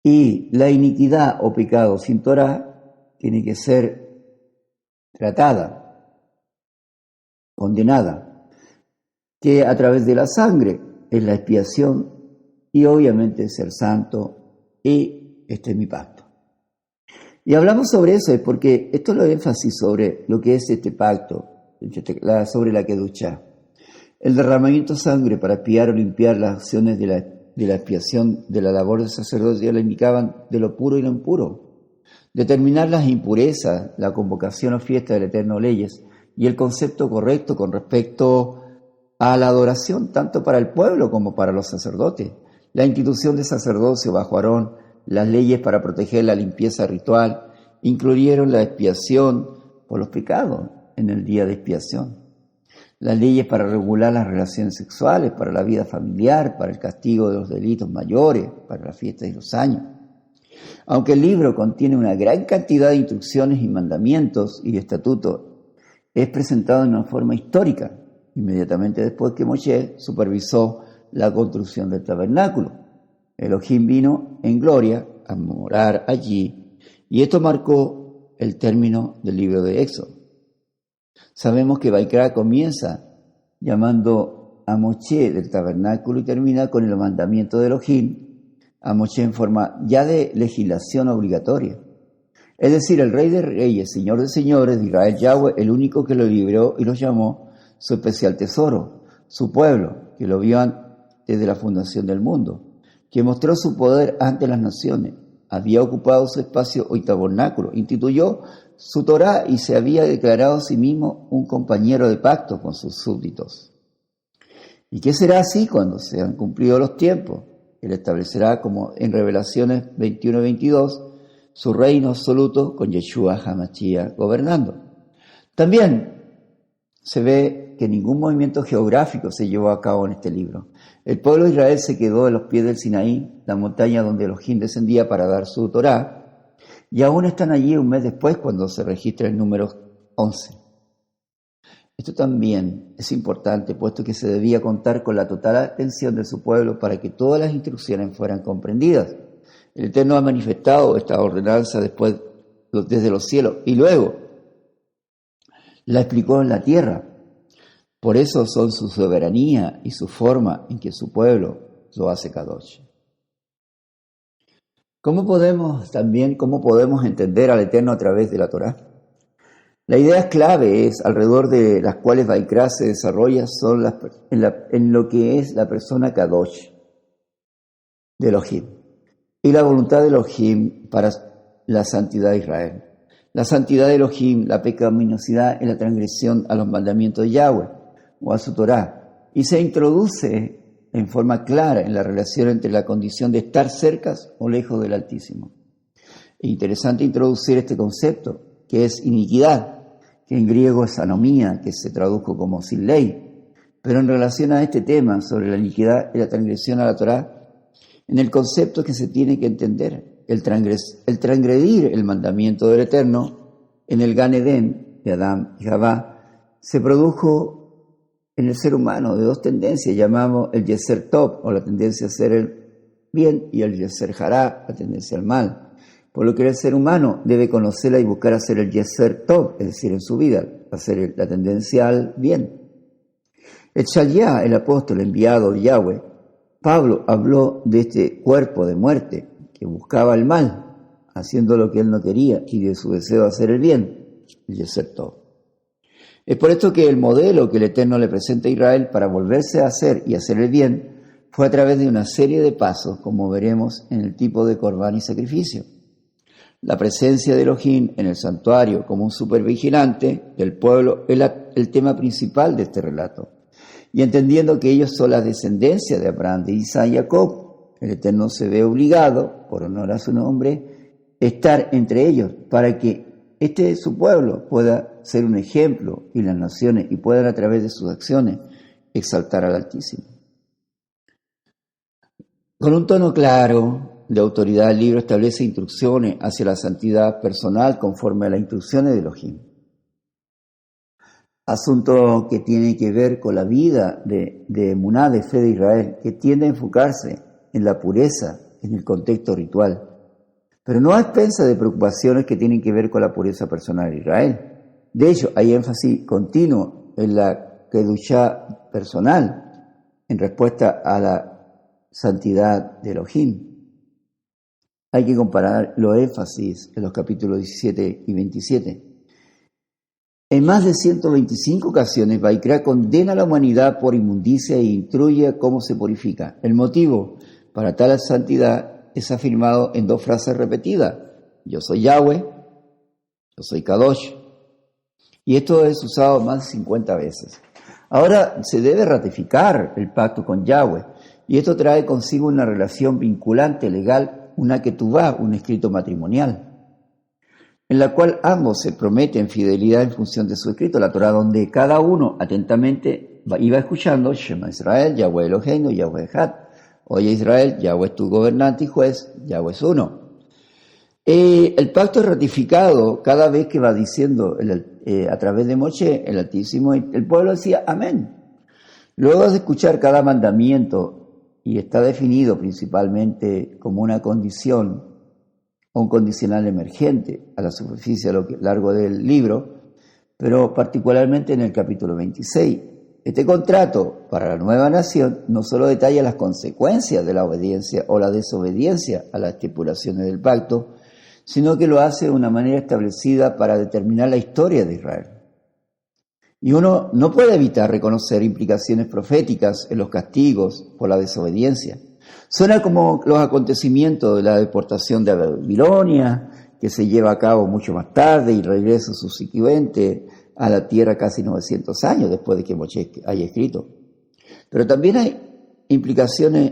Y la iniquidad o pecado sin Torá tiene que ser tratada, condenada, que a través de la sangre es la expiación y obviamente ser santo, y este es mi pacto. Y hablamos sobre eso, es porque esto lo énfasis sobre lo que es este pacto, sobre la Kedushá. El derramamiento de sangre para expiar o limpiar las acciones de la expiación de la labor del sacerdote ya le indicaban de lo puro y lo impuro. determinar las impurezas, la convocación o fiesta del Eterno leyes y el concepto correcto con respecto a la adoración, tanto para el pueblo como para los sacerdotes, la institución de sacerdocio bajo Aarón, las leyes para proteger la limpieza ritual, incluyeron la expiación por los pecados en el día de expiación, las leyes para regular las relaciones sexuales, para la vida familiar, para el castigo de los delitos mayores, para la fiesta de los años. Aunque el libro contiene una gran cantidad de instrucciones y mandamientos y estatutos, es presentado en una forma histórica, inmediatamente después que Moshe supervisó la construcción del tabernáculo. Elohim vino en gloria a morar allí, y esto marcó el término del libro de Éxodo. Sabemos que Vaikra comienza llamando a Moshe del tabernáculo y termina con el mandamiento de Elohim a Moshe en forma ya de legislación obligatoria. Es decir, el Rey de Reyes, Señor de Señores de Israel, Yahweh, el único que lo libró y lo llamó su especial tesoro, su pueblo, que lo vio desde la fundación del mundo, que mostró su poder ante las naciones, había ocupado su espacio y tabernáculo, instituyó su Torá y se había declarado a sí mismo un compañero de pacto con sus súbditos. ¿Y qué será así cuando sean cumplidos los tiempos? Él establecerá, como en Revelaciones 21 y 22, su reino absoluto con Yeshua HaMashiach gobernando. También se ve que ningún movimiento geográfico se llevó a cabo en este libro. El pueblo de Israel se quedó en los pies del Sinaí, la montaña donde Elohim descendía para dar su Torá, y aún están allí un mes después cuando se registra el número 11. Esto también es importante, puesto que se debía contar con la total atención de su pueblo para que todas las instrucciones fueran comprendidas. El Eterno ha manifestado esta ordenanza desde los cielos y luego la explicó en la tierra. Por eso son su soberanía y su forma en que su pueblo lo hace Kadosh. ¿Cómo podemos entender al Eterno a través de la Torá? La idea clave es alrededor de las cuales Vaikra se desarrolla son en lo que es la persona Kadosh de Elohim y la voluntad de Elohim para la santidad de Israel. La santidad de Elohim, la pecaminosidad es la transgresión a los mandamientos de Yahweh o a su Torá, y se introduce en forma clara en la relación entre la condición de estar cerca o lejos del Altísimo. Es interesante introducir este concepto, que es iniquidad, que en griego es anomía, que se tradujo como sin ley, pero en relación a este tema sobre la iniquidad y la transgresión a la Torá, en el concepto que se tiene que entender, el transgredir el mandamiento del Eterno en el Gan Edén de Adán y Javá se produjo en el ser humano de dos tendencias, llamamos el Yeser Tov, o la tendencia a hacer el bien, y el Yeser Hará, la tendencia al mal. Por lo que el ser humano debe conocerla y buscar hacer el Yeser Tov, es decir, en su vida, hacer la tendencia al bien. El Shalya, el apóstol enviado de Yahweh, Pablo habló de este cuerpo de muerte que buscaba el mal, haciendo lo que él no quería, y de su deseo de hacer el bien, el Yeser Tov. Es por esto que el modelo que el Eterno le presenta a Israel para volverse a hacer y hacer el bien fue a través de una serie de pasos, como veremos en el tipo de corbán y sacrificio. La presencia de Elohim en el santuario como un supervigilante del pueblo es el tema principal de este relato. Y entendiendo que ellos son la descendencia de Abraham, de Isaac y Jacob, el Eterno se ve obligado, por honor a su nombre, a estar entre ellos para que su pueblo pueda ser un ejemplo y las naciones y puedan a través de sus acciones exaltar al Altísimo. Con un tono claro de autoridad, el libro establece instrucciones hacia la santidad personal conforme a las instrucciones de Elohim. Asunto que tiene que ver con la vida de emuná, de fe de Israel, que tiende a enfocarse en la pureza en el contexto ritual, pero no a expensas de preocupaciones que tienen que ver con la pureza personal de Israel. De hecho, hay énfasis continuo en la kedushá personal en respuesta a la santidad de Elohim. Hay que comparar los énfasis en los capítulos 17 y 27. En más de 125 ocasiones, Vaikra condena a la humanidad por inmundicia e instruye cómo se purifica. El motivo para tal santidad es afirmado en dos frases repetidas. yo soy Yahweh, yo soy Kadosh. Y esto es usado más de 50 veces. Ahora se debe ratificar el pacto con Yahweh, y esto trae consigo una relación vinculante legal, una ketubá, un escrito matrimonial, en la cual ambos se prometen fidelidad en función de su escrito, la Torá, donde cada uno atentamente iba escuchando: Shema Israel, Yahweh Eloheinu, Yahweh Echad. Oye Israel, Yahweh es tu gobernante y juez, Yahweh es uno. El pacto es ratificado cada vez que va diciendo a través de Moshe, el Altísimo, el pueblo decía amén. Luego de escuchar cada mandamiento, y está definido principalmente como una condición o un condicional emergente a la superficie a lo largo del libro, pero particularmente en el capítulo 26. Este contrato para la nueva nación no solo detalla las consecuencias de la obediencia o la desobediencia a las estipulaciones del pacto, sino que lo hace de una manera establecida para determinar la historia de Israel. Y uno no puede evitar reconocer implicaciones proféticas en los castigos por la desobediencia. Suena como los acontecimientos de la deportación de Babilonia, que se lleva a cabo mucho más tarde, y regreso subsecuente a la tierra casi 900 años después de que Moshe haya escrito. Pero también hay implicaciones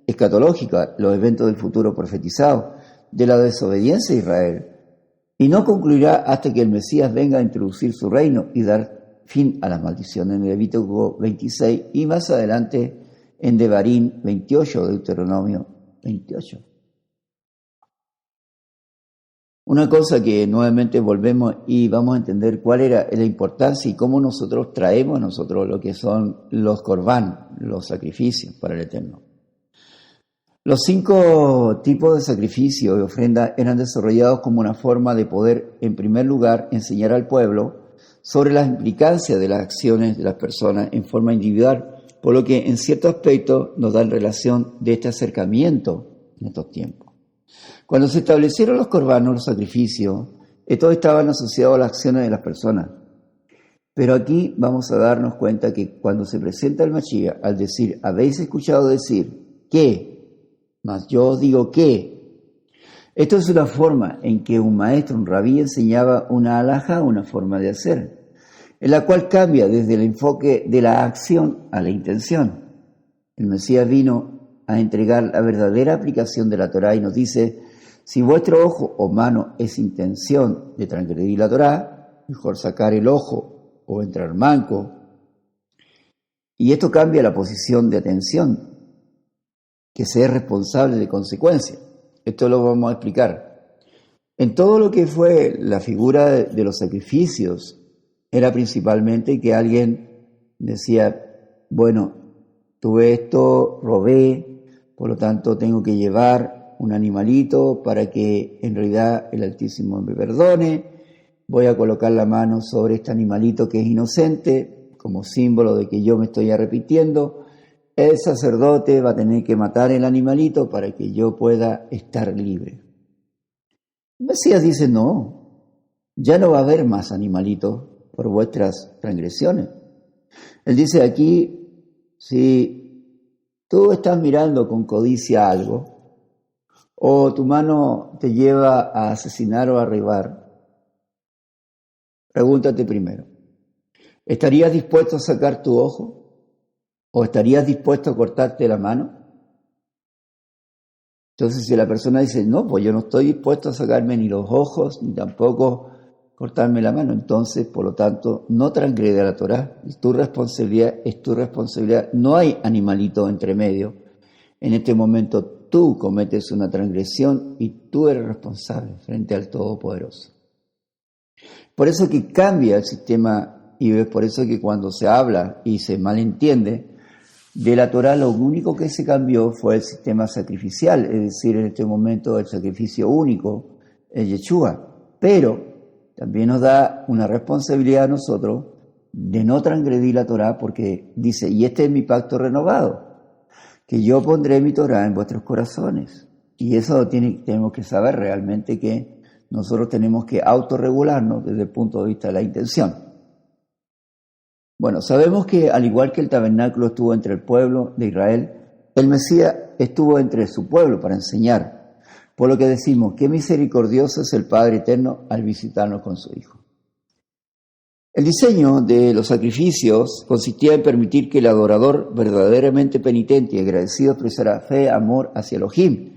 escatológicas, los eventos del futuro profetizados, de la desobediencia de Israel, y no concluirá hasta que el Mesías venga a introducir su reino y dar fin a las maldiciones en Levítico 26 y más adelante en Devarim 28, Deuteronomio 28. Una cosa que nuevamente volvemos y vamos a entender cuál era la importancia y cómo nosotros traemos lo que son los corbán, los sacrificios para el Eterno. Los 5 tipos de sacrificio y ofrenda eran desarrollados como una forma de poder, en primer lugar, enseñar al pueblo sobre las implicancias de las acciones de las personas en forma individual, por lo que en cierto aspecto nos dan relación de este acercamiento en estos tiempos. Cuando se establecieron los corbanos, los sacrificios, estos estaban asociados a las acciones de las personas. Pero aquí vamos a darnos cuenta que cuando se presenta el Mashiach, al decir, habéis escuchado decir que, mas yo os digo que, esto es una forma en que un maestro, un rabí, enseñaba una halajá, una forma de hacer, en la cual cambia desde el enfoque de la acción a la intención. El Mesías vino a entregar la verdadera aplicación de la Torá y nos dice: si vuestro ojo o mano es intención de transgredir la Torá, mejor sacar el ojo o entrar manco. Y esto cambia la posición de atención, que se es responsable de consecuencias. Esto lo vamos a explicar. En todo lo que fue la figura de los sacrificios, era principalmente que alguien decía: bueno, tuve esto, robé, por lo tanto tengo que llevar un animalito para que en realidad el Altísimo me perdone. Voy a colocar la mano sobre este animalito que es inocente, como símbolo de que yo me estoy arrepintiendo. El sacerdote va a tener que matar el animalito para que yo pueda estar libre. El Mesías dice: no, ya no va a haber más animalitos por vuestras transgresiones. Él dice aquí: si tú estás mirando con codicia algo, o tu mano te lleva a asesinar o a robar, pregúntate primero, ¿estarías dispuesto a sacar tu ojo? ¿O estarías dispuesto a cortarte la mano? Entonces, si la persona dice: no, pues yo no estoy dispuesto a sacarme ni los ojos, ni tampoco cortarme la mano, entonces, por lo tanto, no transgrede a la Torá. Tu responsabilidad es tu responsabilidad. No hay animalito entre medio. En este momento tú cometes una transgresión y tú eres responsable frente al Todopoderoso. Por eso que cambia el sistema, y es por eso que cuando se habla y se malentiende de la Torá, lo único que se cambió fue el sistema sacrificial, es decir, en este momento el sacrificio único, el Yeshua. Pero también nos da una responsabilidad a nosotros de no transgredir la Torá, porque dice: y este es mi pacto renovado, que yo pondré mi Torá en vuestros corazones. Y eso tenemos que saber realmente, que nosotros tenemos que autorregularnos desde el punto de vista de la intención. Bueno, sabemos que al igual que el tabernáculo estuvo entre el pueblo de Israel, el Mesías estuvo entre su pueblo para enseñar. Por lo que decimos, qué misericordioso es el Padre Eterno al visitarnos con su Hijo. El diseño de los sacrificios consistía en permitir que el adorador verdaderamente penitente y agradecido expresara fe, amor hacia Elohim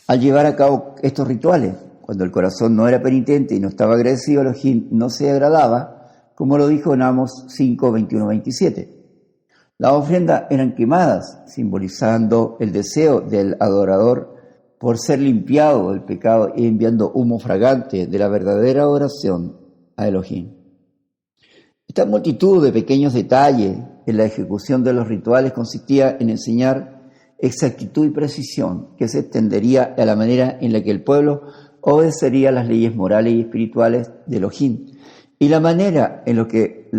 al llevar a cabo estos rituales. Cuando el corazón no era penitente y no estaba agradecido, Elohim no se agradaba, como lo dijo en Amos 5, 21, 27. Las ofrendas eran quemadas, simbolizando el deseo del adorador por ser limpiado del pecado y enviando humo fragante de la verdadera adoración a Elohim. Esta multitud de pequeños detalles en la ejecución de los rituales consistía en enseñar exactitud y precisión que se extendería a la manera en la que el pueblo obedecería las leyes morales y espirituales de Elohim y la manera en la que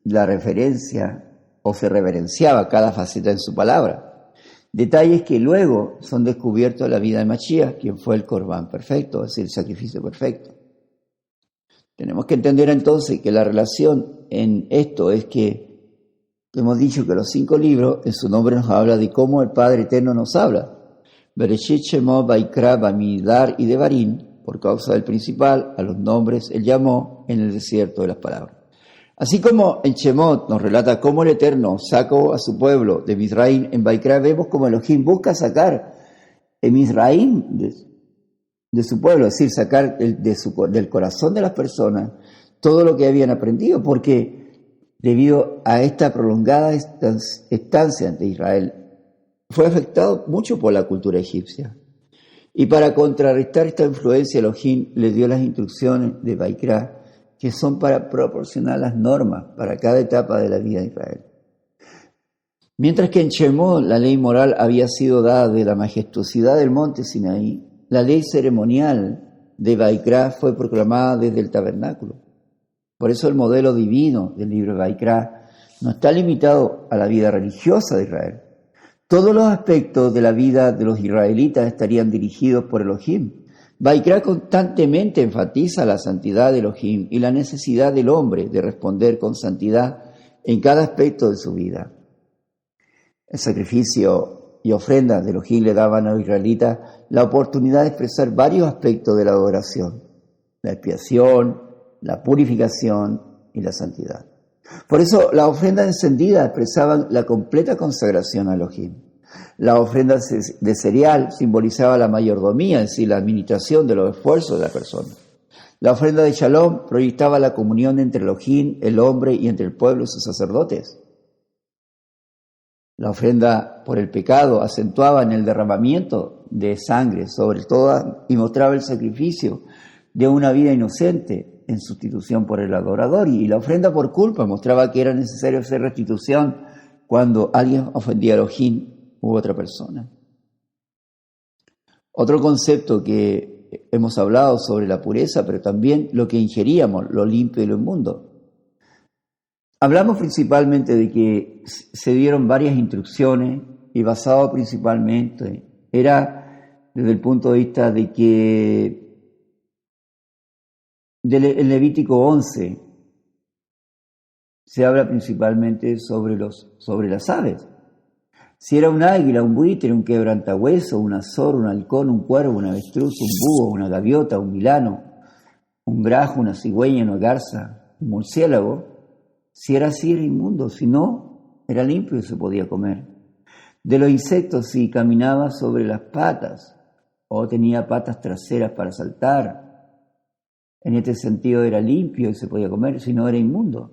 la referencia o se reverenciaba cada faceta en su palabra. Detalles que luego son descubiertos en la vida de Mashiach, quien fue el Corbán perfecto, es decir, el sacrificio perfecto. Tenemos que entender entonces que la relación en esto es que hemos dicho que los 5 libros en su nombre nos habla de cómo el Padre Eterno nos habla. Bereshit, Shemot, Vaikra, Bamidbar y Devarim, por causa del principal, a los nombres él llamó en el desierto de las palabras. Así como en Shemot nos relata cómo el Eterno sacó a su pueblo de Mizraim, en Vaikra vemos cómo Elohim busca sacar en Mizraim de su pueblo, es decir, sacar del corazón de las personas todo lo que habían aprendido, porque debido a esta prolongada estancia ante Israel, fue afectado mucho por la cultura egipcia. Y para contrarrestar esta influencia, Elohim le dio las instrucciones de Vaikra, que son para proporcionar las normas para cada etapa de la vida de Israel. Mientras que en Shemot la ley moral había sido dada de la majestuosidad del monte Sinaí, la ley ceremonial de Vaikra fue proclamada desde el tabernáculo. Por eso el modelo divino del libro de Vaikra no está limitado a la vida religiosa de Israel. Todos los aspectos de la vida de los israelitas estarían dirigidos por Elohim. Vaikra constantemente enfatiza la santidad de Elohim y la necesidad del hombre de responder con santidad en cada aspecto de su vida. El sacrificio y ofrendas de Elohim le daban a los israelitas la oportunidad de expresar varios aspectos de la adoración: la expiación, la purificación y la santidad. Por eso las ofrendas encendidas expresaban la completa consagración a Elohim. La ofrenda de cereal simbolizaba la mayordomía, es decir, la administración de los esfuerzos de la persona. La ofrenda de Shalom proyectaba la comunión entre Elohim, el hombre, y entre el pueblo y sus sacerdotes. La ofrenda por el pecado acentuaba en el derramamiento de sangre sobre todo y mostraba el sacrificio de una vida inocente en sustitución por el adorador. Y la ofrenda por culpa mostraba que era necesario hacer restitución cuando alguien ofendía a Elohim u otra persona. Otro concepto que hemos hablado sobre la pureza, pero también lo que ingeríamos, lo limpio y lo inmundo. Hablamos principalmente de que se dieron varias instrucciones y basado principalmente era desde el punto de vista de que en Levítico 11 se habla principalmente sobre las aves. Si era un águila, un buitre, un quebrantahueso, un azor, un halcón, un cuervo, un avestruz, un búho, una gaviota, un milano, un grajo, una cigüeña, una garza, un murciélago, si era así era inmundo, si no, era limpio y se podía comer. De los insectos, si caminaba sobre las patas o tenía patas traseras para saltar, en este sentido era limpio y se podía comer, si no era inmundo.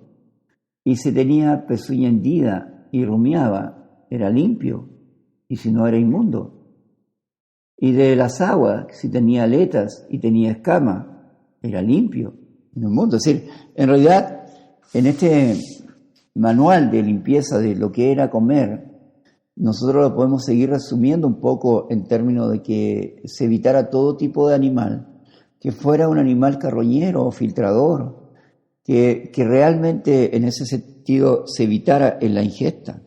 Y si tenía pezuña hendida y rumiaba, era limpio, y si no era inmundo. Y de las aguas, si tenía aletas y tenía escama, era limpio, no inmundo. Es decir, en realidad, en este manual de limpieza de lo que era comer, nosotros lo podemos seguir resumiendo un poco en términos de que se evitara todo tipo de animal, que fuera un animal carroñero o filtrador, que realmente en ese sentido se evitara en la ingesta.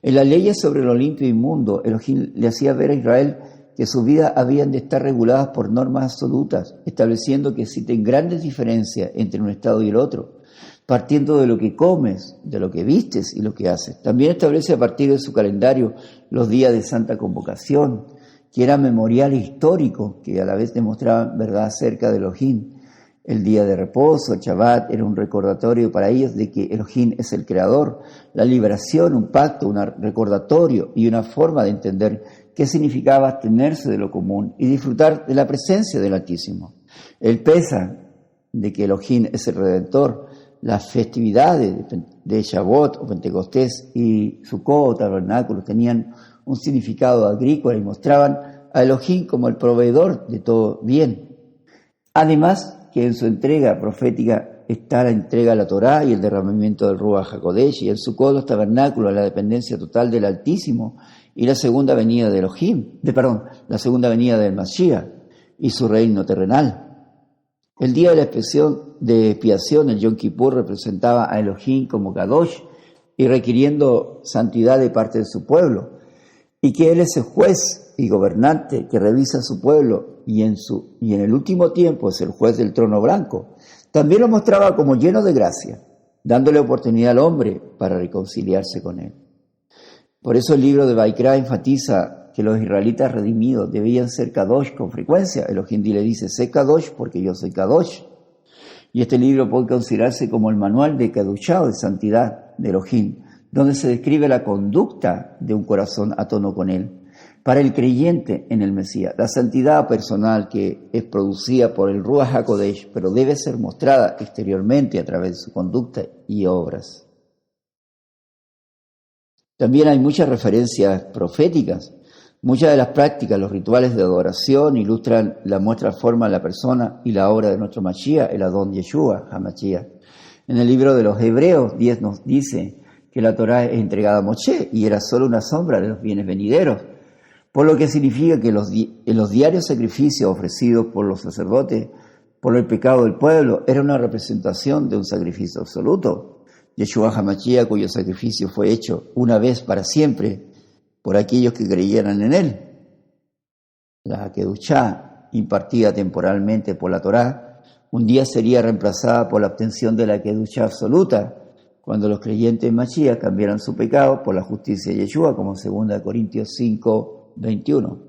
En las leyes sobre lo limpio e inmundo, Elohim le hacía ver a Israel que sus vidas habían de estar reguladas por normas absolutas, estableciendo que existen grandes diferencias entre un estado y el otro, partiendo de lo que comes, de lo que vistes y lo que haces. También establece a partir de su calendario los días de santa convocación, que eran memoriales históricos que a la vez demostraban verdad acerca de Elohim. El día de reposo, el Shabbat, era un recordatorio para ellos de que Elohim es el creador, la liberación, un pacto, un recordatorio y una forma de entender qué significaba abstenerse de lo común y disfrutar de la presencia del Altísimo. El Pesaj, de que Elohim es el Redentor, las festividades de Shavuot o Pentecostés y Sukkot, tabernáculos, tenían un significado agrícola y mostraban a Elohim como el proveedor de todo bien. Además, que en su entrega profética está la entrega a la Torá y el derramamiento del Ruach HaKodesh, y en Sukkot los tabernáculos, la dependencia total del Altísimo y la segunda venida de la segunda venida del Mashiach y su reino terrenal. El día de la expiación, el Yom Kippur, representaba a Elohim como Kadosh y requiriendo santidad de parte de su pueblo, y que Él es el juez y gobernante que revisa a su pueblo y en el último tiempo es el juez del trono blanco. También lo mostraba como lleno de gracia, dándole oportunidad al hombre para reconciliarse con Él. Por eso el libro de Vaikra enfatiza que los israelitas redimidos debían ser Kadosh con frecuencia. Elohim le dice, sé Kadosh porque yo soy Kadosh. Y este libro puede considerarse como el manual de Kedushá o de santidad de Elohim, donde se describe la conducta de un corazón a tono con Él. Para el creyente en el Mesías, la santidad personal que es producida por el Ruach HaKodesh, pero debe ser mostrada exteriormente a través de su conducta y obras. También hay muchas referencias proféticas. Muchas de las prácticas, los rituales de adoración ilustran la muestra forma de la persona y la obra de nuestro Mashiach, el Adón Yeshua, HaMashiach. En el libro de los Hebreos 10 nos dice que la Torá es entregada a Moshe y era solo una sombra de los bienes venideros, por lo que significa que en los diarios sacrificios ofrecidos por los sacerdotes por el pecado del pueblo era una representación de un sacrificio absoluto. Yeshua HaMashiach, cuyo sacrificio fue hecho una vez para siempre por aquellos que creyeran en él. La Kedushá, impartida temporalmente por la Torá, un día sería reemplazada por la obtención de la Kedushá absoluta, cuando los creyentes en Mashiach cambiaran su pecado por la justicia de Yeshua, como 2 Corintios 5:21.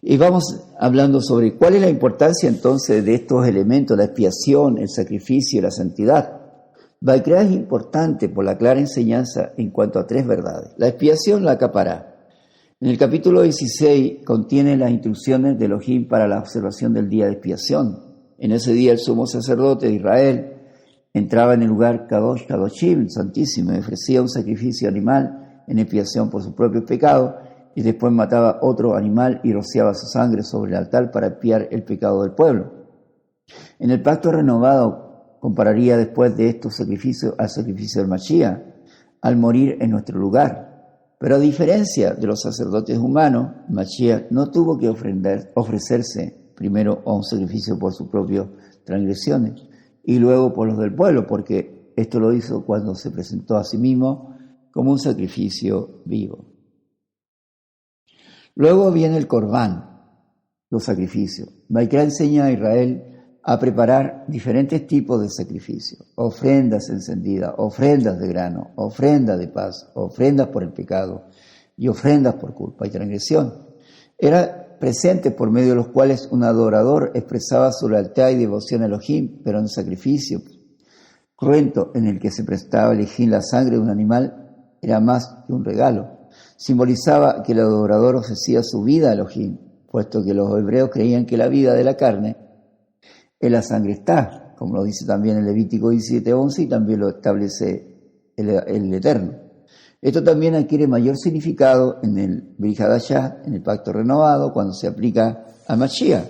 Y vamos hablando sobre cuál es la importancia entonces de estos elementos, la expiación, el sacrificio y la santidad. Vaikra es importante por la clara enseñanza en cuanto a 3 verdades. La expiación, la capará. En el capítulo 16 contiene las instrucciones de Elohim para la observación del día de expiación. En ese día el sumo sacerdote de Israel entraba en el lugar Kadosh Kadoshim, santísimo, y ofrecía un sacrificio animal en expiación por sus propios pecados, y después mataba otro animal y rociaba su sangre sobre el altar para expiar el pecado del pueblo. En el pacto renovado compararía después de estos sacrificios al sacrificio del Mashiach, al morir en nuestro lugar. Pero a diferencia de los sacerdotes humanos, Mashiach no tuvo que ofrecerse primero a un sacrificio por sus propias transgresiones y luego por los del pueblo, porque esto lo hizo cuando se presentó a sí mismo como un sacrificio vivo. Luego viene el Corbán, los sacrificios. Vaikra enseña a Israel a preparar diferentes tipos de sacrificios, ofrendas encendidas, ofrendas de grano, ofrendas de paz, ofrendas por el pecado y ofrendas por culpa y transgresión. Era presente por medio de los cuales un adorador expresaba su lealtad y devoción a Elohim, pero en sacrificio cruento en el que se prestaba a elegir la sangre de un animal era más que un regalo. Simbolizaba que el adorador ofrecía su vida a Elohim, puesto que los hebreos creían que la vida de la carne en la sangre está, como lo dice también el Levítico 17:11 y también lo establece el Eterno. Esto también adquiere mayor significado en el Brit Hadashah, en el pacto renovado, cuando se aplica a Mashiach.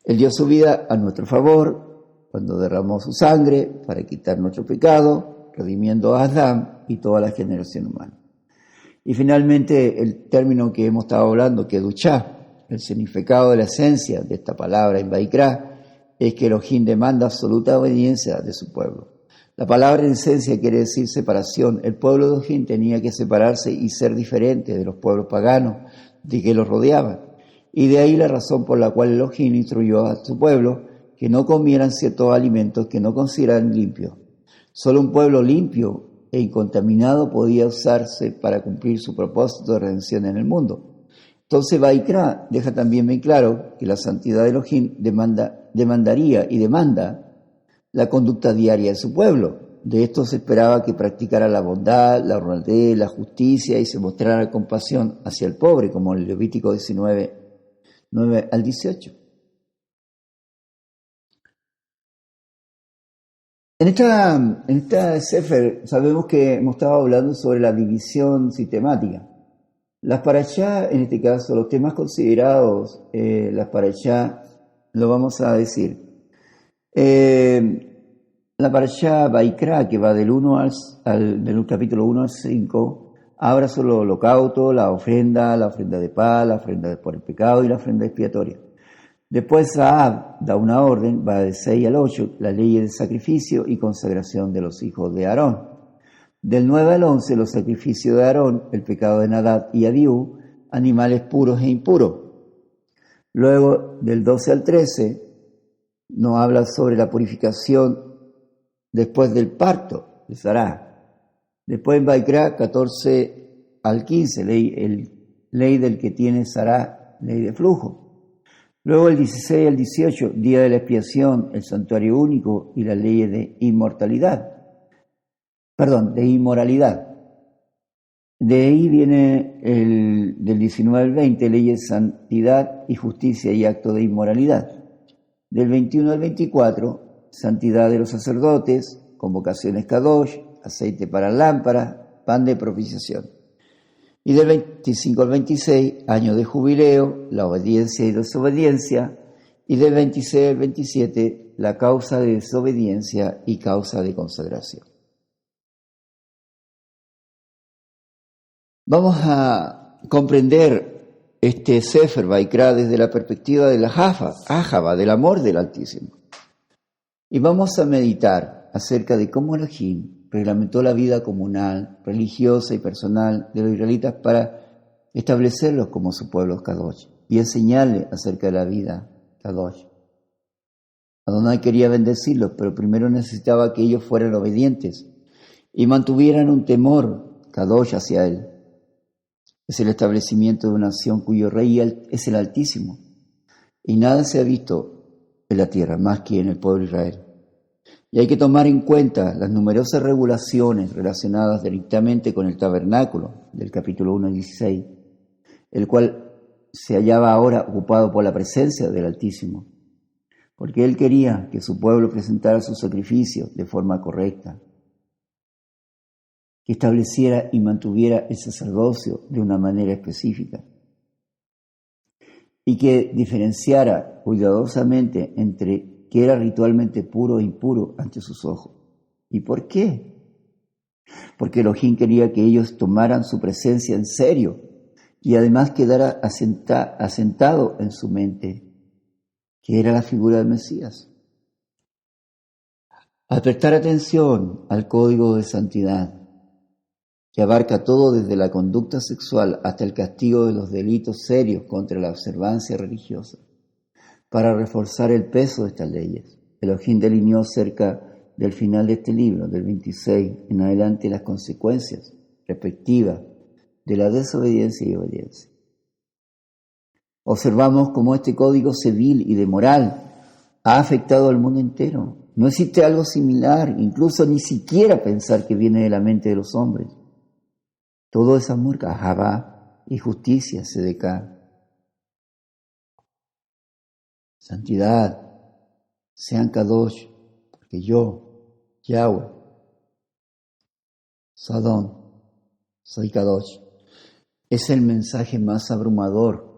Él dio su vida a nuestro favor, cuando derramó su sangre para quitar nuestro pecado, redimiendo a Adán y toda la generación humana. Y finalmente el término que hemos estado hablando, Kedushá, el significado de la esencia de esta palabra en Vaikra, es que Elohim demanda absoluta obediencia de su pueblo. La palabra en esencia quiere decir separación. El pueblo de Elohim tenía que separarse y ser diferente de los pueblos paganos de que los rodeaban. Y de ahí la razón por la cual Elohim instruyó a su pueblo que no comieran ciertos alimentos que no consideraran limpios. Solo un pueblo limpio e incontaminado podía usarse para cumplir su propósito de redención en el mundo. Entonces Vaikra deja también muy claro que la santidad de Elohim demandaría y demanda la conducta diaria de su pueblo. De esto se esperaba que practicara la bondad, la honradez, la justicia y se mostrara compasión hacia el pobre, como en el Levítico 19, 9 al 18. En esta Sefer sabemos que hemos estado hablando sobre la división sistemática. Las parashá, en este caso, los temas considerados, las parashá, lo vamos a decir. La parashá Vaikra, que va del capítulo 1 al 5, habla sobre el holocausto, la ofrenda de paz, la ofrenda por el pecado y la ofrenda expiatoria. Después Saab da una orden, va del 6 al 8, la ley de sacrificio y consagración de los hijos de Aarón. Del 9 al 11, los sacrificios de Aarón, el pecado de Nadab y Abiú, animales puros e impuros. Luego, del 12 al 13, nos habla sobre la purificación después del parto de Sará. Después en Vaikra, 14 al 15, ley del que tiene Sará, ley de flujo. Luego el 16 al 18, día de la expiación, el santuario único y las leyes de inmoralidad. De ahí viene del 19 al 20, leyes de santidad y justicia y acto de inmoralidad. Del 21 al 24, santidad de los sacerdotes, convocaciones Kadosh, aceite para lámparas, pan de propiciación. Y del 25 al 26, año de jubileo, la obediencia y desobediencia. Y del 26 al 27, la causa de desobediencia y causa de consagración. Vamos a comprender este Sefer Vaikra desde la perspectiva de la Ahava, del amor del Altísimo. Y vamos a meditar acerca de cómo Elohim reglamentó la vida comunal, religiosa y personal de los israelitas para establecerlos como su pueblo Kadosh y enseñarles acerca de la vida Kadosh. Adonai quería bendecirlos, pero primero necesitaba que ellos fueran obedientes y mantuvieran un temor Kadosh hacia él. Es el establecimiento de una nación cuyo rey es el Altísimo, y nada se ha visto en la tierra más que en el pueblo de Israel. Y hay que tomar en cuenta las numerosas regulaciones relacionadas directamente con el tabernáculo del capítulo 1 al 16, el cual se hallaba ahora ocupado por la presencia del Altísimo, porque él quería que su pueblo presentara su sacrificio de forma correcta, que estableciera y mantuviera el sacerdocio de una manera específica y que diferenciara cuidadosamente entre que era ritualmente puro e impuro ante sus ojos. ¿Y por qué? Porque Elohim quería que ellos tomaran su presencia en serio y además quedara asentado en su mente, que era la figura del Mesías. Al prestar atención al código de santidad, que abarca todo desde la conducta sexual hasta el castigo de los delitos serios contra la observancia religiosa, para reforzar el peso de estas leyes, Elohim delineó cerca del final de este libro, del 26 en adelante, las consecuencias respectivas de la desobediencia y obediencia. Observamos cómo este código civil y de moral ha afectado al mundo entero. No existe algo similar, incluso ni siquiera pensar que viene de la mente de los hombres. Todo es amor, Ahava y justicia, Sedeká. Santidad, sean Kadosh, porque yo, Yahweh, Sadón, soy Kadosh. Es el mensaje más abrumador.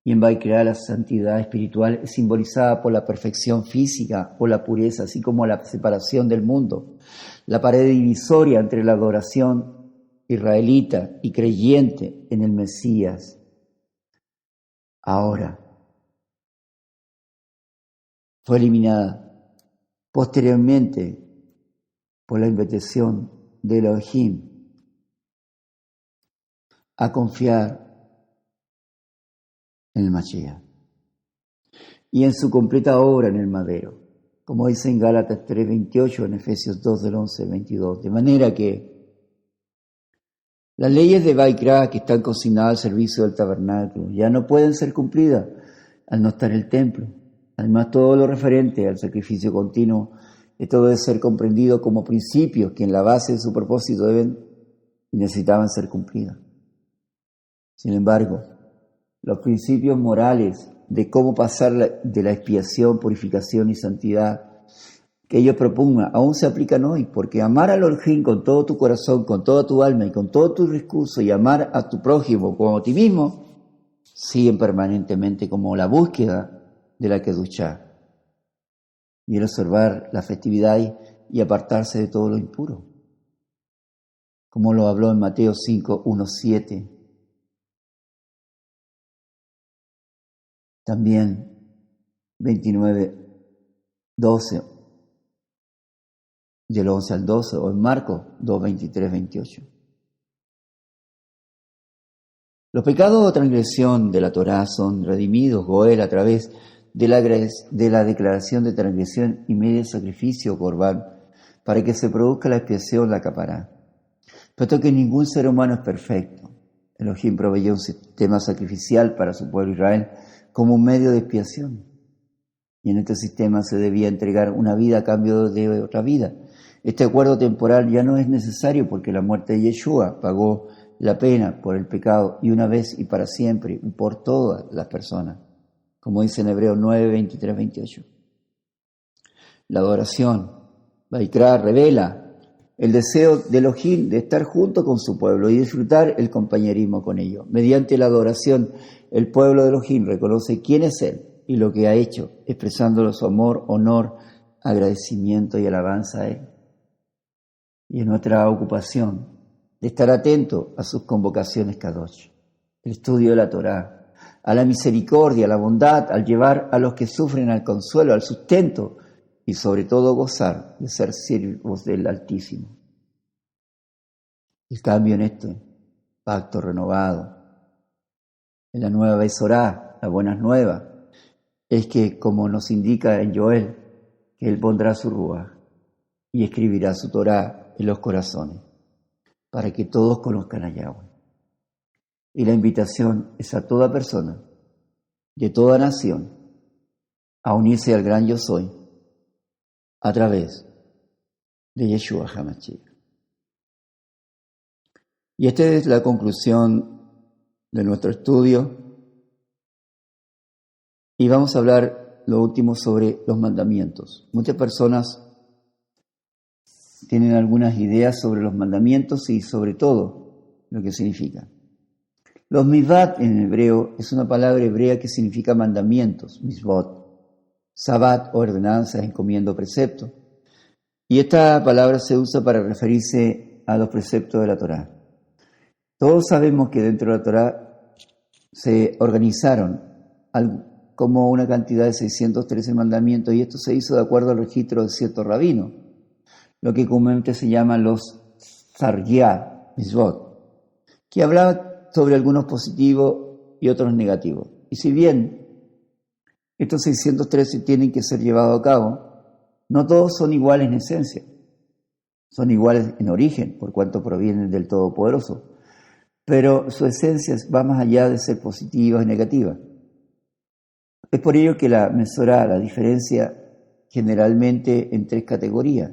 Y en Vaikra la santidad espiritual es simbolizada por la perfección física o la pureza, así como la separación del mundo, la pared divisoria entre la adoración israelita y creyente en el Mesías. Ahora fue eliminada posteriormente por la invitación de Elohim a confiar en el Mashiach y en su completa obra en el madero, como dice en Gálatas 3:28, en Efesios 2 del 11 al 22, de manera que Las leyes de Vaikra que están consignadas al servicio del tabernáculo ya no pueden ser cumplidas al no estar el templo. Además, todo lo referente al sacrificio continuo, esto debe ser comprendido como principios que en la base de su propósito deben y necesitaban ser cumplidos. Sin embargo, los principios morales de cómo pasar de la expiación, purificación y santidad que ellos propongan aún se aplican hoy, porque amar al Elohim con todo tu corazón, con toda tu alma y con todos tus recursos y amar a tu prójimo como a ti mismo siguen permanentemente como la búsqueda de la Kedushá y el observar la festividad y apartarse de todo lo impuro, como lo habló en Mateo 5, 1, 7. También 29, 12, del 11 al 12, o en Marcos 2, 23, 28. Los pecados o transgresión de la Torá son redimidos, Goel, a través de la declaración de transgresión y medio sacrificio, Corbán, para que se produzca la expiación, la capará. Puesto que ningún ser humano es perfecto, Elohim proveyó un sistema sacrificial para su pueblo Israel como un medio de expiación. Y en este sistema se debía entregar una vida a cambio de otra vida. Este acuerdo temporal ya no es necesario porque la muerte de Yeshua pagó la pena por el pecado y una vez y para siempre y por todas las personas, como dice en Hebreos 9, 23, 28. La adoración, Vaikra, revela el deseo de Elohim de estar junto con su pueblo y disfrutar el compañerismo con ellos. Mediante la adoración, el pueblo de Elohim reconoce quién es Él y lo que ha hecho, expresándolo su amor, honor, agradecimiento y alabanza a Él. Y en nuestra ocupación de estar atento a sus convocaciones Kadosh, el estudio de la Torá, a la misericordia, a la bondad, al llevar a los que sufren al consuelo, al sustento y sobre todo gozar de ser siervos del Altísimo. El cambio en este pacto renovado, en la nueva Besorá, las buenas nuevas, es que, como nos indica en Joel, que Él pondrá su Ruaj y escribirá su Torá en los corazones, para que todos conozcan a Yahweh. Y la invitación es a toda persona, de toda nación, a unirse al gran Yo Soy, a través de Yeshua HaMashiach. Y esta es la conclusión de nuestro estudio. Y vamos a hablar lo último sobre los mandamientos. Muchas personas tienen algunas ideas sobre los mandamientos y sobre todo lo que significan. Los misvat en hebreo es una palabra hebrea que significa mandamientos, misvot, sabat, ordenanzas, encomiendo, precepto. Y esta palabra se usa para referirse a los preceptos de la Torá. Todos sabemos que dentro de la Torá se organizaron como una cantidad de 613 mandamientos y esto se hizo de acuerdo al registro de ciertos rabinos, lo que comúnmente se llaman los Zargiá, misvot, que hablaba sobre algunos positivos y otros negativos. Y si bien estos 613 tienen que ser llevados a cabo, no todos son iguales en esencia. Son iguales en origen, por cuanto provienen del Todopoderoso. Pero su esencia va más allá de ser positiva y negativa. Es por ello que la Mesorá la diferencia generalmente en tres categorías: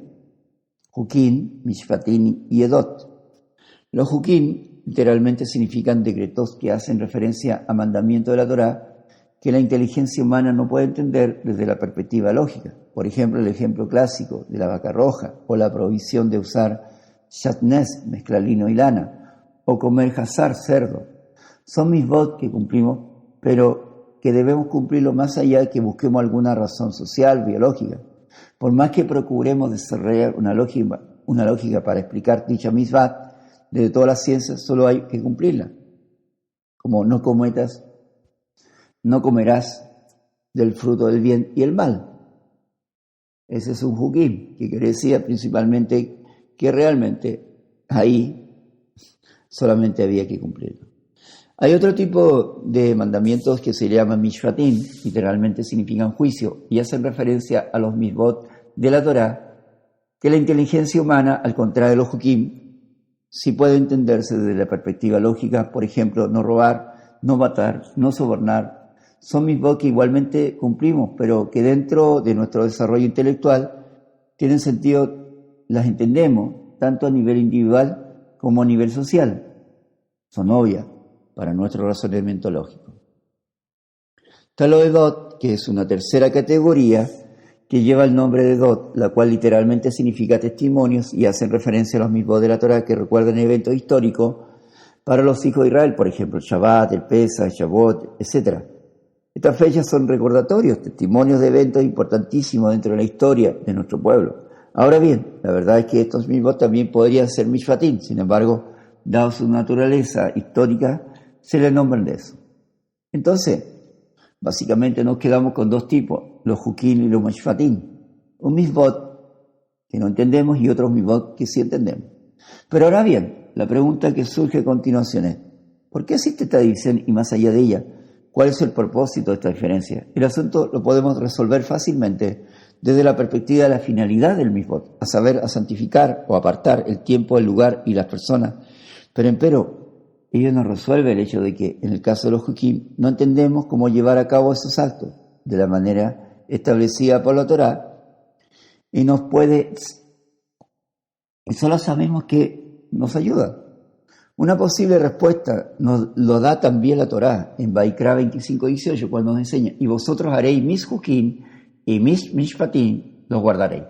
Jukim, Mishpatim y Edot. Los Jukim literalmente significan decretos que hacen referencia a mandamientos de la Torá que la inteligencia humana no puede entender desde la perspectiva lógica. Por ejemplo, el ejemplo clásico de la vaca roja, o la prohibición de usar shatnez, mezclar lino y lana, o comer hazar, cerdo. Son misvot que cumplimos, pero que debemos cumplirlo más allá de que busquemos alguna razón social, biológica. Por más que procuremos desarrollar una lógica para explicar dicha misvat, desde todas las ciencias solo hay que cumplirla. Como no comerás del fruto del bien y el mal. Ese es un jukim, que quiere decir principalmente que realmente ahí solamente había que cumplirlo. Hay otro tipo de mandamientos que se llaman mishpatim, literalmente significan juicio, y hacen referencia a los misvot de la Torá, que la inteligencia humana, al contrario de los jukim, sí puede entenderse desde la perspectiva lógica, por ejemplo, no robar, no matar, no sobornar. Son mitzvot que igualmente cumplimos, pero que dentro de nuestro desarrollo intelectual tienen sentido, las entendemos, tanto a nivel individual como a nivel social. Son obvias para nuestro razonamiento lógico. Está lo de Dot, que es una tercera categoría que lleva el nombre de Dot, la cual literalmente significa testimonios y hacen referencia a los mitzvot de la Torá que recuerdan eventos históricos para los hijos de Israel, por ejemplo, el Shabbat, el Pesach, el Shavuot, etc. Estas fechas son recordatorios, testimonios de eventos importantísimos dentro de la historia de nuestro pueblo. Ahora bien, la verdad es que estos mitzvot también podrían ser mishpatim, sin embargo, dado su naturaleza histórica, se les nombran de eso. Entonces, básicamente nos quedamos con dos tipos, los hukim y los mishpatim. Un mitzvot que no entendemos y otros mitzvot que sí entendemos. Pero ahora bien, la pregunta que surge a continuación es, ¿por qué existe esta división y más allá de ella? ¿Cuál es el propósito de esta diferencia? El asunto lo podemos resolver fácilmente desde la perspectiva de la finalidad del mitzvot, a saber, a santificar o apartar el tiempo, el lugar y las personas. Pero empero, ello nos resuelve el hecho de que, en el caso de los hukim, no entendemos cómo llevar a cabo esos actos de la manera establecida por la Torá y solo sabemos que nos ayuda. Una posible respuesta nos lo da también la Torá en Vaikra 25:18, cuando nos enseña, y vosotros haréis mis hukim y mis mishpatim los guardaréis.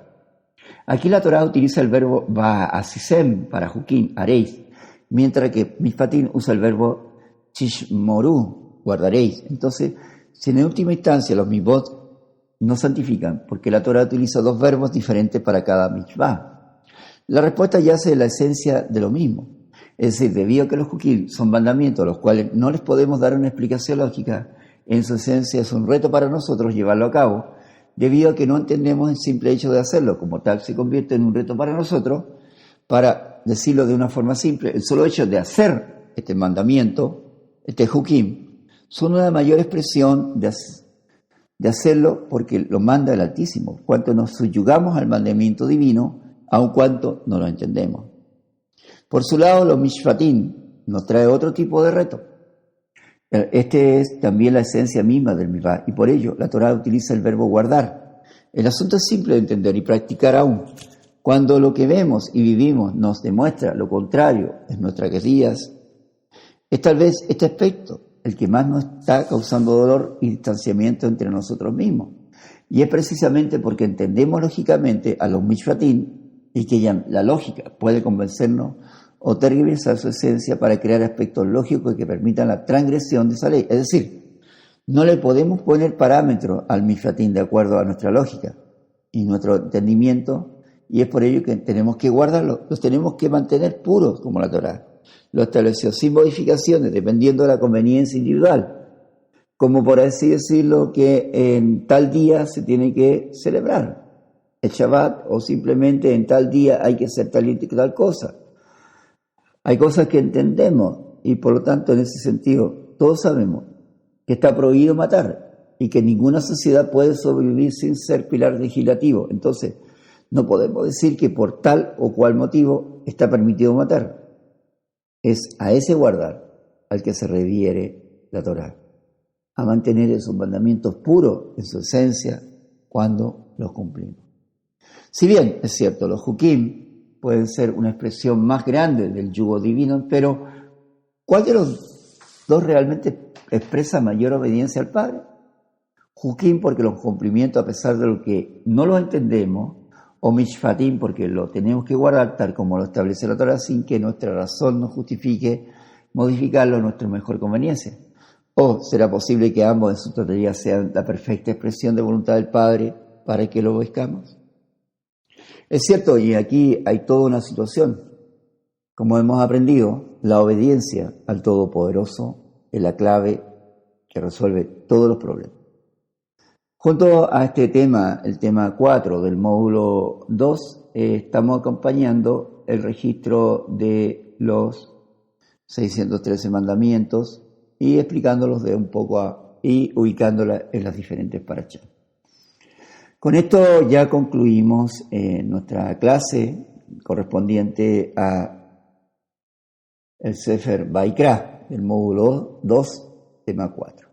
Aquí la Torá utiliza el verbo ba'asisem para hukim, haréis, mientras que mishpatim usa el verbo tishmoru, guardaréis. Entonces, si en última instancia los mitzvot no santifican, porque la Torá utiliza dos verbos diferentes para cada mitzvah, la respuesta yace en la esencia de lo mismo. Es decir, debido a que los hukim son mandamientos a los cuales no les podemos dar una explicación lógica, en su esencia es un reto para nosotros llevarlo a cabo, debido a que no entendemos el simple hecho de hacerlo, como tal se convierte en un reto para nosotros. Para decirlo de una forma simple, el solo hecho de hacer este mandamiento, este hukim, son una mayor expresión de hacerlo porque lo manda el Altísimo, cuanto nos subyugamos al mandamiento divino, aun cuanto no lo entendemos. Por su lado, los mishpatim nos trae otro tipo de reto. Este es también la esencia misma del mitzvah, y por ello la Torá utiliza el verbo guardar. El asunto es simple de entender y practicar aún. Cuando lo que vemos y vivimos nos demuestra lo contrario en nuestras guerrillas, es tal vez este aspecto el que más nos está causando dolor y distanciamiento entre nosotros mismos. Y es precisamente porque entendemos lógicamente a los mishpatim y que ya la lógica puede convencernos o tergiversar su esencia para crear aspectos lógicos que permitan la transgresión de esa ley. Es decir, no le podemos poner parámetros al mishpatim de acuerdo a nuestra lógica y nuestro entendimiento, y es por ello que tenemos que guardarlos, los tenemos que mantener puros como la Torá. Lo estableció sin modificaciones, dependiendo de la conveniencia individual, como por así decirlo que en tal día se tiene que celebrar el Shabbat, o simplemente en tal día hay que hacer tal y tal cosa. Hay cosas que entendemos y por lo tanto en ese sentido todos sabemos que está prohibido matar y que ninguna sociedad puede sobrevivir sin ser pilar legislativo. Entonces no podemos decir que por tal o cual motivo está permitido matar. Es a ese guardar al que se refiere la Torá, a mantener esos mandamientos puros en su esencia cuando los cumplimos. Si bien es cierto, los hukim pueden ser una expresión más grande del yugo divino, pero ¿cuál de los dos realmente expresa mayor obediencia al Padre? Hukim porque los cumplimientos a pesar de lo que no lo entendemos, o mishpatim porque lo tenemos que guardar tal como lo establece la Torá sin que nuestra razón nos justifique modificarlo a nuestra mejor conveniencia. ¿O será posible que ambos en su totalidad sean la perfecta expresión de voluntad del Padre para que lo obedezcamos? Es cierto, y aquí hay toda una situación. Como hemos aprendido, la obediencia al Todopoderoso es la clave que resuelve todos los problemas. Junto a este tema, el tema 4 del módulo 2, estamos acompañando el registro de los 613 mandamientos y explicándolos de un poco y ubicándolos en las diferentes parashá. Con esto ya concluimos nuestra clase correspondiente a el Sefer Vaikra, del módulo 2, tema 4.